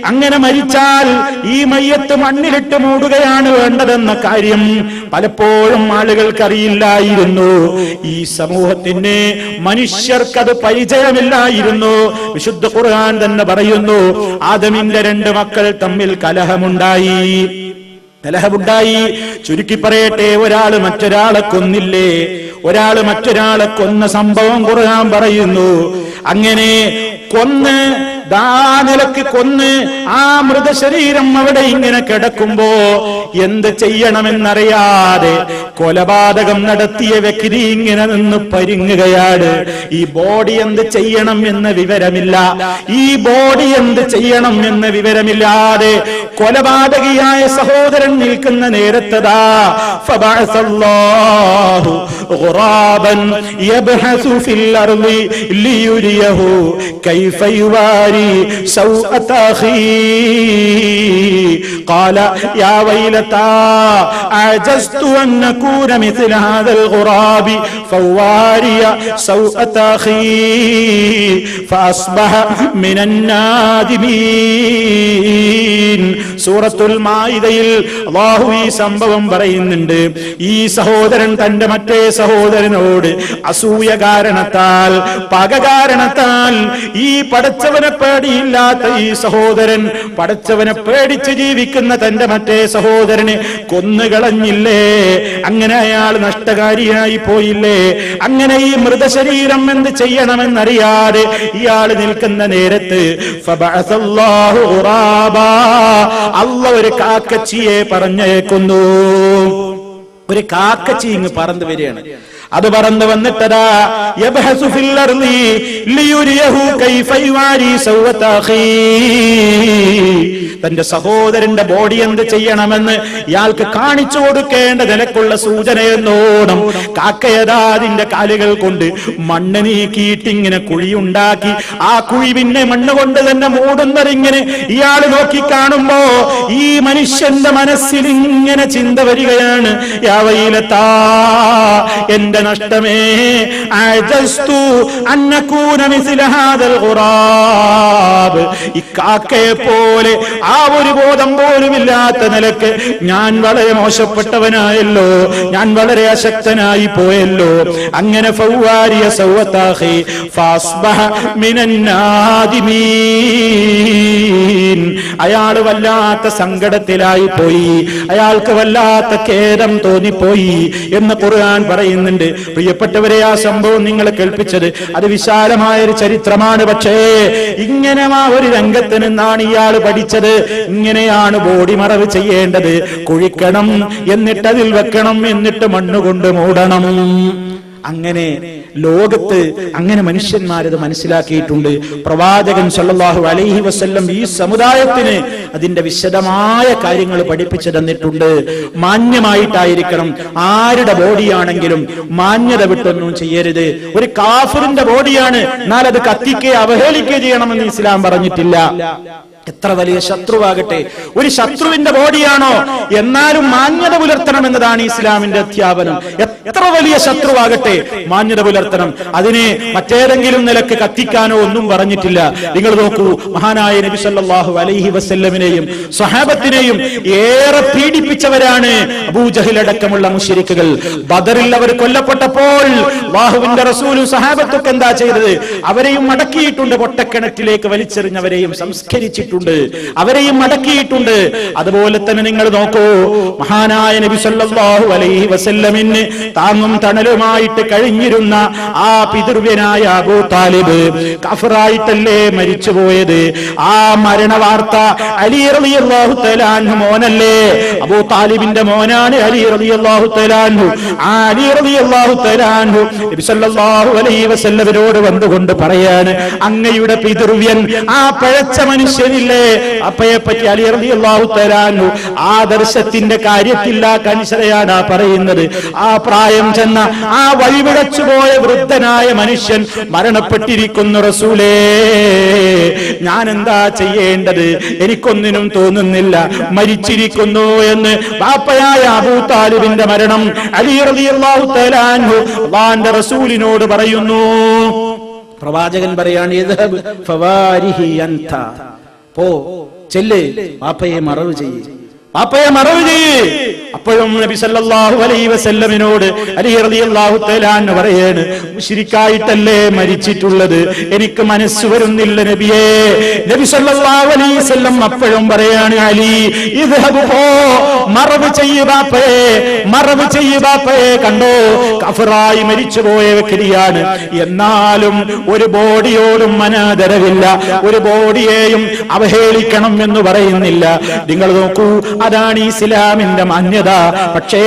അങ്ങനെ മരിച്ചാൽ ഈ മയ്യത്ത് മണ്ണിലിട്ട് മൂടുകയാണ് വേണ്ടതെന്ന കാര്യം പലപ്പോഴും ആളുകൾക്കറിയില്ലായിരുന്നു. ഈ സമൂഹത്തിന് മനുഷ്യർക്കത് പരിചയമില്ലായിരുന്നു. വിശുദ്ധ ഖുർആൻ തന്നെ പറയുന്നു, ആദമിന്റെ 2 മക്കൾ തമ്മിൽ കലഹമുണ്ടായി. ചുരുക്കി പറയട്ടെ, ഒരാള് മറ്റൊരാളെ കൊന്നില്ലേ? ഒരാള് മറ്റൊരാളെ കൊന്ന സംഭവം ഖുർആൻ പറയുന്നു. അങ്ങനെ കൊന്ന് നിലക്ക് കൊന്ന് ആ മൃതശരീരം അവിടെ ഇങ്ങനെ കിടക്കുമ്പോ എന്ത് ചെയ്യണമെന്നറിയാതെ കൊലപാതകം നടത്തിയ വ്യക്തി ഇങ്ങനെ നിന്ന് പരിങ്ങുകയാണ്. ഈ ബോഡി എന്ത് ചെയ്യണം എന്ന വിവരമില്ല, ഈ ബോഡി എന്ത് ചെയ്യണം എന്ന വിവരമില്ലാതെ കൊലപാതകിയായ സഹോദരൻ നിൽക്കുന്ന നേരത്തതാ ഫബഅസല്ലാഹു ഗുറാബൻ യബ്ഹസു ഫിൽ അർളി ലിയുരിയഹു കൈഫ യുവാരി സൗഅത അഖീ ഖാല യാ വൈലതാ അജസ്തു അൻ നകൂന മിസ്ല ഹാദൽ ഗുറാബി ഫവാരിയ സൗഅത അഖീ ഫഅസ്ബഹ മിനൻ നാദിമീൻ. സൂറത്തുൽ മാഇദയിൽ അല്ലാഹു ഈ സംഭവം പറയുന്നുണ്ട്. ഈ സഹോദരൻ തന്റെ മറ്റേ സഹോദരനോട് അസൂയ കാരണത്താൽ, പക കാരണത്താൽ ഈ പടച്ചവനെ പേടിയില്ലാത്ത ഈ സഹോദരൻ പടച്ചവനെ പേടിച്ച് ജീവിക്കുന്ന തന്റെ മറ്റേ സഹോദരനെ കൊന്നുകളഞ്ഞില്ലേ? അങ്ങനെ അയാൾ നഷ്ടകാരിയായി പോയില്ലേ? അങ്ങനെ ഈ മൃതശരീരം എന്ത് ചെയ്യണമെന്നറിയാതെ ഇയാൾ നിൽക്കുന്ന നേരത്ത് ഫബഅസല്ലാഹു ഖുറാബാ, അല്ലാഹു ഒരു കാക്കച്ചിയെ പറഞ്ഞേക്കുന്നു. ഒരു കാക്കച്ചി ഇങ്ങ് പറന്നു വരികയാണ്. അത് പറന്നു വന്നിട്ടതാ യബ്ഹസു ഫിൽ അർളി ലിയുരിയഹു കൈഫ യുവാരി സൗഅത അഖീ, തന്റെ സഹോദരന്റെ ബോഡി എന്ത് ചെയ്യണമെന്ന് ഇയാൾക്ക് കാണിച്ചു കൊടുക്കേണ്ട നിലക്കുള്ള സൂചനയെന്നോണം കാക്കയതാ അതിന്റെ കാലുകൾ കൊണ്ട് മണ്ണ് നീക്കിയിട്ട് ഇങ്ങനെ കുഴിയുണ്ടാക്കി ആ കുഴി പിന്നെ മണ്ണ് കൊണ്ട് തന്നെ മൂടുന്നതിങ്ങനെ ഇയാൾ നോക്കി കാണുമ്പോ ഈ മനുഷ്യന്റെ മനസ്സിൽ ഇങ്ങനെ ചിന്ത വരികയാണ്, യാ വൈലതാ, എന്റെ നഷ്ടമേ, അജസ്തു അൻ നകൂന മിസ്ല ഹാദൽ ഗുറാബ്, ഈ കാക്കയെ പോലെ ആ ഒരു ബോധം പോലുമില്ലാത്ത നിലക്ക് ഞാൻ വളരെ മോശപ്പെട്ടവനായല്ലോ, ഞാൻ വളരെ അശക്തനായി പോയല്ലോ. അങ്ങനെ ഫവാരിയ സൗഅത അഖീ ഫഅസ്ബഹ മിനൻ നാദിമീൻ, അയാൾ വല്ലാത്ത സങ്കടത്തിലായി പോയി, അയാൾക്ക് വല്ലാത്ത ഖേദം തോന്നിപ്പോയി എന്ന് ഖുർആൻ പറയുന്നുണ്ട്. പ്രിയപ്പെട്ടവരെ, ആ സംഭവം നിങ്ങളെ കേൾപ്പിച്ചത് അത് വിശാലമായ ഒരു ചരിത്രമാണ്. പക്ഷേ ഇങ്ങനെ ആ ഒരു രംഗത്ത് നിന്നാണ് ഇയാൾ പഠിച്ചത്. ഇങ്ങനെയാണ് ബോഡി മറവ് ചെയ്യേണ്ടത്. കുഴിക്കണം, എന്നിട്ട് അതിൽ വെക്കണം, എന്നിട്ട് മണ്ണുകൊണ്ട് മൂടണം. അങ്ങനെ ലോകത്ത് അങ്ങനെ മനുഷ്യന്മാരത് മനസ്സിലാക്കിയിട്ടുണ്ട്. പ്രവാചകൻ സല്ലല്ലാഹു അലൈഹി വസല്ലം ഈ സമുദായത്തിന് അതിന്റെ വിശദമായ കാര്യങ്ങൾ പഠിപ്പിച്ചു തന്നിട്ടുണ്ട്. മാന്യമായിട്ടായിരിക്കണം, ആരുടെ ബോഡിയാണെങ്കിലും മാന്യത വിട്ടൊന്നും ചെയ്യരുത്. ഒരു കാഫിറിന്റെ ബോഡിയാണ്, എന്നാൽ അത് കത്തിക്കുകയോ അവഹേളിക്കുകയോ ചെയ്യണമെന്ന് ഇസ്ലാം പറഞ്ഞിട്ടില്ല. എത്ര വലിയ ശത്രുവാകട്ടെ, ഒരു ശത്രുവിന്റെ ബോഡിയാണോ, എന്നാലും മാന്യത പുലർത്തണം എന്നതാണ് ഇസ്ലാമിന്റെ അധ്യാപനം. എത്ര വലിയ ശത്രുവാകട്ടെ മാന്യത പുലർത്തണം. അതിനെ മറ്റേതെങ്കിലും നിലക്ക് കത്തിക്കാനോ ഒന്നും പറഞ്ഞിട്ടില്ല. നിങ്ങൾ നോക്കൂ, മഹാനായ നബി സല്ലല്ലാഹു അലൈഹി വസല്ലമിനെയും സ്വഹാബത്തിനെയും ഏറെ പീഡിപ്പിച്ചവരാണ് അബൂജഹൽ അടക്കമുള്ള മുശ്രിക്കുകൾ. ബദറിൽ അവർ കൊല്ലപ്പെട്ടപ്പോൾ അല്ലാഹുവിന്റെ റസൂലും സ്വഹാബത്തൊക്കെ എന്താ ചെയ്തത്? അവരെയും മടക്കിയിട്ടുണ്ട്, പൊട്ടക്കിണറ്റിലേക്ക് വലിച്ചെറിഞ്ഞവരെയും സംസ്കരിച്ചിട്ടുണ്ട്, അവരെയും അടക്കിയിട്ടുണ്ട്. അതുപോലെ തന്നെ നിങ്ങൾ നോക്കൂ, മഹാനായ നബി സല്ലല്ലാഹു അലൈഹി വസല്ലമിന് താങ്ങും തണലുമായിട്ട് കഴിഞ്ഞിരുന്ന ആ പിതൃവ്യനായ അബൂ താലിബ് കഫറായിട്ടല്ലേ മരിച്ചുപോയത്? ആ മരണ വാർത്ത അലി റളിയല്ലാഹു തആല അൻഹു മോനല്ലേ, അബൂ താലിബിന്റെ മോനാണ് അലി റളിയല്ലാഹു തആല അൻഹു. ആ അലി റളിയല്ലാഹു തആല അൻഹു നബി സല്ലല്ലാഹു അലൈഹി വസല്ലമിനോട് വന്നുകൊണ്ട് പറയാണ്, അങ്ങയുടെ പിതൃവ്യൻ ആ പഴച്ച മനുഷ്യനില്ലേ, അപ്പയെ പറ്റി അലി റളിയല്ലാഹു തആല അൻഹു ആദർശത്തിന്റെ കാര്യത്തിൽ ആ കനിശതയാണ് പറയുന്നത്. ആ പ്രായം ചെന്ന ആ വഴിവിടച്ചുപോയ വൃദ്ധനായ മനുഷ്യൻ മരണപ്പെട്ടിരിക്കുന്നു. റസൂലേ, ഞാൻ എന്താ ചെയ്യേണ്ടത്? എനിക്കൊന്നിനും തോന്നുന്നില്ല, മരിച്ചിരിക്കുന്നു എന്ന്. ബാപ്പയായ അബൂ താലിബിന്റെ മരണം അലി റളിയല്ലാഹു തആല അൻഹു അല്ലാഹുവിന്റെ റസൂലിനോട് പറയുന്നു. പ്രവാചകൻ പറയാണ്, ഇദ്ഹബ് ഫവാരിഹി അൻത, പോ, ചെല്ല്, ബാപ്പയെ മറവ് ചെയ്യ്. വാപ്പയെ മറവ് ചെയ്യ്. അപ്പോഴും നബി സല്ലല്ലാഹു അലൈഹി വസല്ലമിനോട് അലി റളിയല്ലാഹു തആല അൻഹു പറയാണ്, മുശ്രിക്കായിട്ടല്ലേ മരിച്ചിട്ടുള്ളത്, എനിക്ക് മനസ്സ് വരുന്നില്ല നബിയേ. നബി സല്ലല്ലാഹു അലൈഹി വസല്ലം അപ്പോഴും പറയാണ്, അലി ഇദ്ഹബ്, പോ, മറവ് ചെയ്യ് ബാപ്പയെ, മറവ് ചെയ്യ് ബാപ്പയെ. കണ്ടോ, കഫറായി മരിച്ചുപോയ വ്യക്തിയാണ്. എന്നാലും ഒരു ബോഡിയോടും അനാദരവില്ല, ഒരു ബോഡിയെയും അവഹേളിക്കണം എന്ന് പറയുന്നില്ല. നിങ്ങൾ നോക്കൂ, അതാണ് ഇസ്ലാമിന്റെ മാന്യത. പക്ഷേ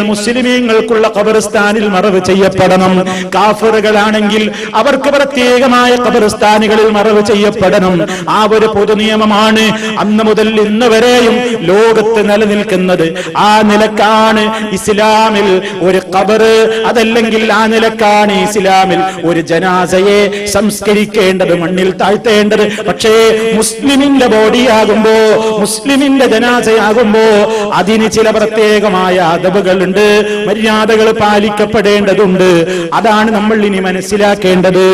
മുസ്ലിമീങ്ങൾക്കുള്ള ഖബർസ്ഥാനിൽ മറവ് ചെയ്യപ്പെടണം. കാഫിറുകളാണെങ്കിൽ അവർക്ക് പ്രത്യേകമായ ഖബർസ്ഥാനുകളിൽ മറവ് ചെയ്യപ്പെടണം. ആ ഒരു പൊതു നിയമമാണ് അന്ന് മുതൽ ഇന്ന് വരെയും ലോകത്ത് നിലനിൽക്കുന്നത്. ആ നിലക്കാണ് ഇസ്ലാമിൽ ഒരു ഖബർ, അതല്ലെങ്കിൽ ആ നിലക്കാണ് ഇസ്ലാമിൽ ഒരു ജനാസയെ സംസ്കരിക്കേണ്ടത്, മണ്ണിൽ താഴ്ത്തേണ്ടത്. പക്ഷേ മുസ്ലിമിന്റെ ബോഡിയാകുമ്പോ, മുസ്ലിമിന്റെ ജനാസയാകുമ്പോ അതിന് ചില പ്രത്യേകമായ അദബുകളുണ്ട്, മര്യാദകൾ പാലിക്കപ്പെടേണ്ടതുണ്ട്. അതാണ് നമ്മൾ ഇനി മനസ്സിലാക്കേണ്ടത്.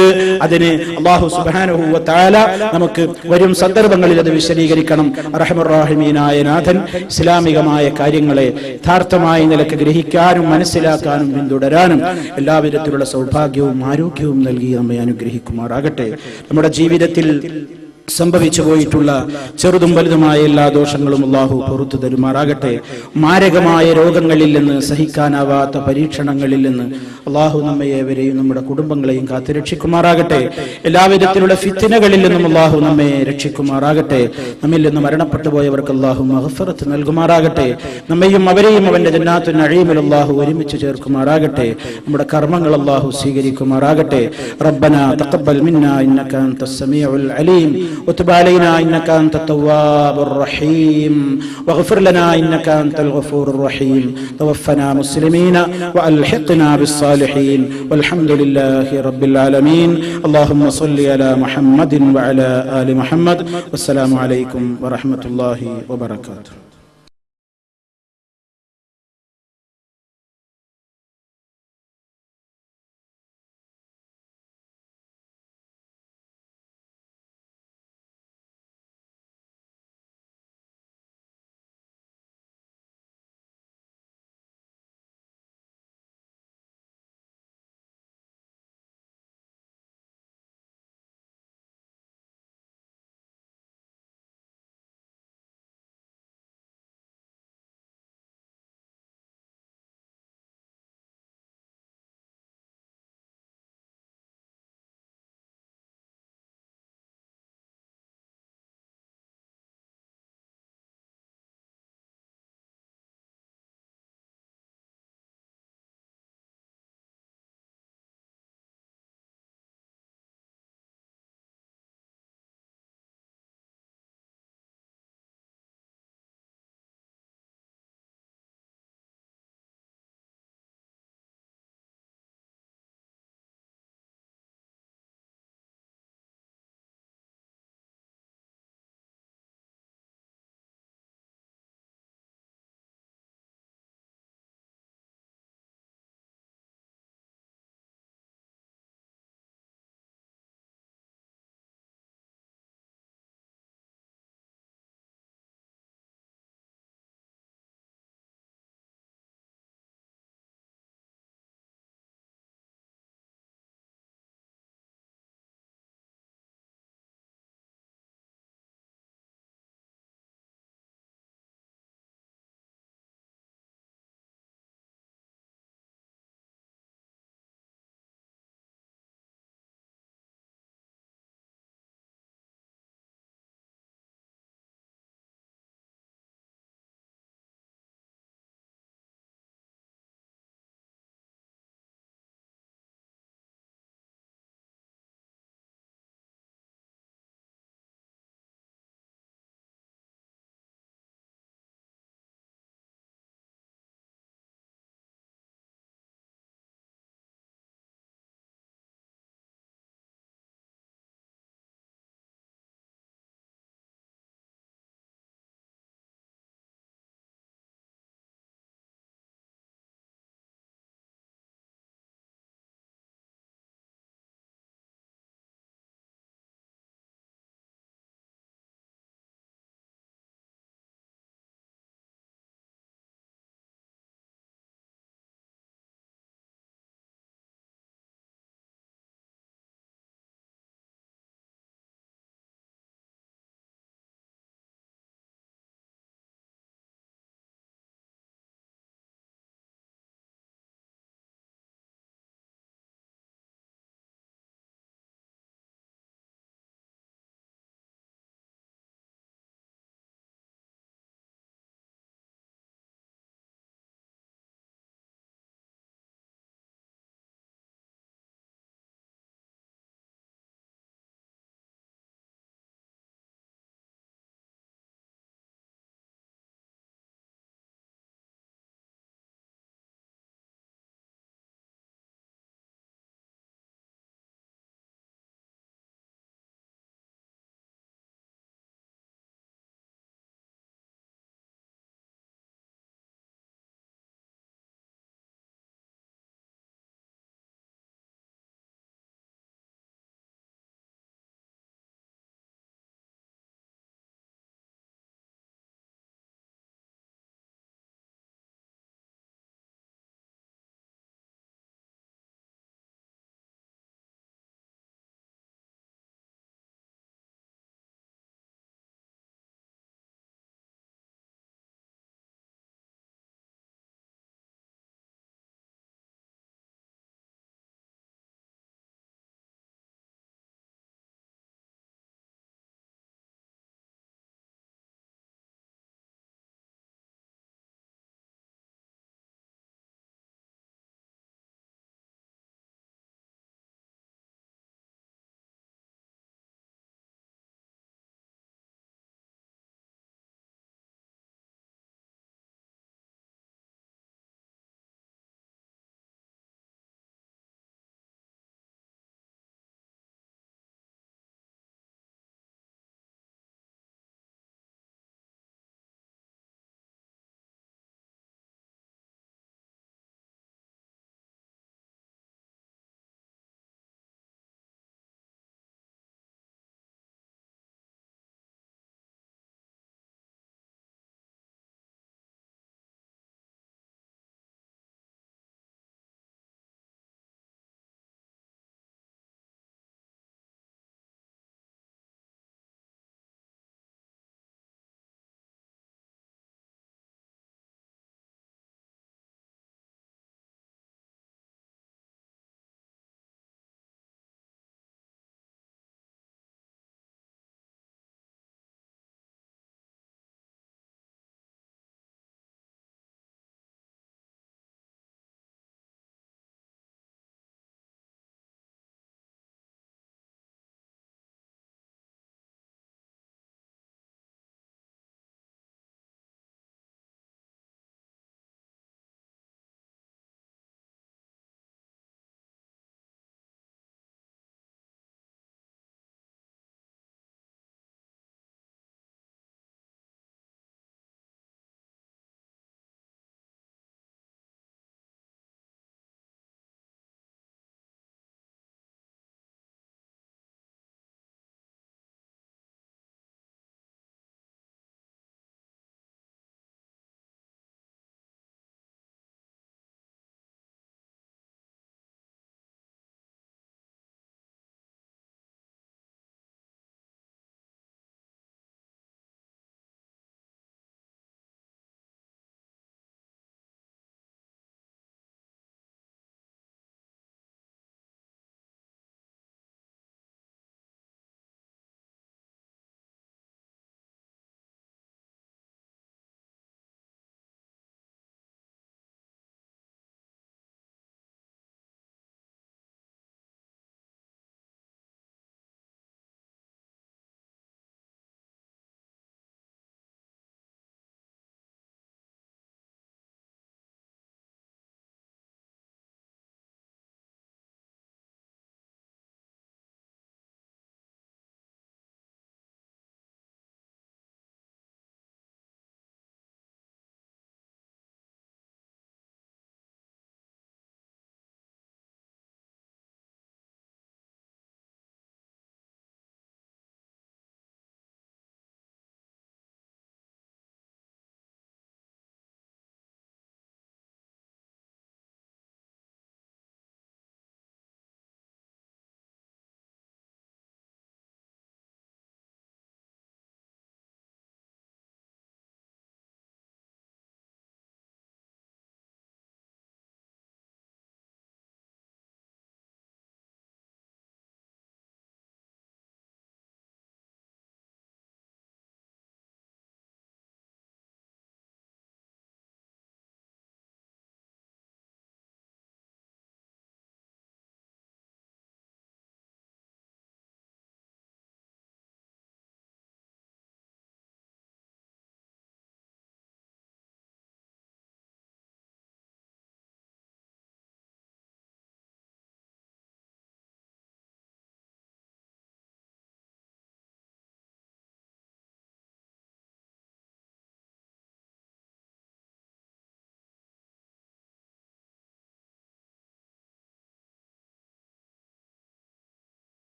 അതിന് അല്ലാഹു സുബ്ഹാനഹു വ തആല നമുക്ക് വരും സന്ദർഭങ്ങളിൽ അത് വിശദീകരിക്കണം. അർഹമർ റഹീമീനായ നാഥൻ ഇസ്ലാമികമായ കാര്യങ്ങളെ യഥാർത്ഥമായ നിലക്ക് ഗ്രഹിക്കാനും മനസ്സിലാക്കാനും പിന്തുടരാനും എല്ലാവിധത്തിലുള്ള സൗഭാഗ്യവും ആരോഗ്യവും നൽകി നമ്മെ അനുഗ്രഹിക്കുമാറാകട്ടെ. നമ്മുടെ ജീവിതത്തിൽ സംഭവിച്ചു പോയിട്ടുള്ള ചെറുതും വലുതുമായ എല്ലാ ദോഷങ്ങളും അല്ലാഹു പുറത്തു തരുമാറാകട്ടെ. മാരകമായ രോഗങ്ങളിൽ നിന്ന്, സഹിക്കാനാവാത്ത പരീക്ഷണങ്ങളിൽ നിന്ന് അല്ലാഹു നമ്മയെവരെയും നമ്മുടെ കുടുംബങ്ങളെയും കാത്തുരക്ഷിക്കുമാറാകട്ടെ. എല്ലാവിധത്തിലുള്ള ഫിത്നകളിൽ നിന്നും അല്ലാഹു നമ്മെ രക്ഷിക്കുമാറാകട്ടെ. നമ്മിൽ നിന്ന് മരണപ്പെട്ടു പോയവർക്ക് അല്ലാഹു മഗ്ഫിറത്ത് നൽകുമാറാകട്ടെ. നമ്മയും അവരെയും അവന്റെ ജന്നാത്തുൻ നഈമിൽ അല്ലാഹു ഒരുമിച്ച് ചേർക്കുമാറാകട്ടെ. നമ്മുടെ കർമ്മങ്ങൾ അല്ലാഹു സ്വീകരിക്കുമാറാകട്ടെ. റബ്ബനാ തഖബ്ബൽ മിന്നാ ഇന്നക അൻതസ് സമീഉൽ അലീം وتب علينا إنك أنت التواب الرحيم واغفر لنا إنك أنت الغفور الرحيم توفنا مسلمين وألحقنا بالصالحين والحمد لله رب العالمين. اللهم صل على محمد وعلى آل محمد والسلام عليكم ورحمة الله وبركاته.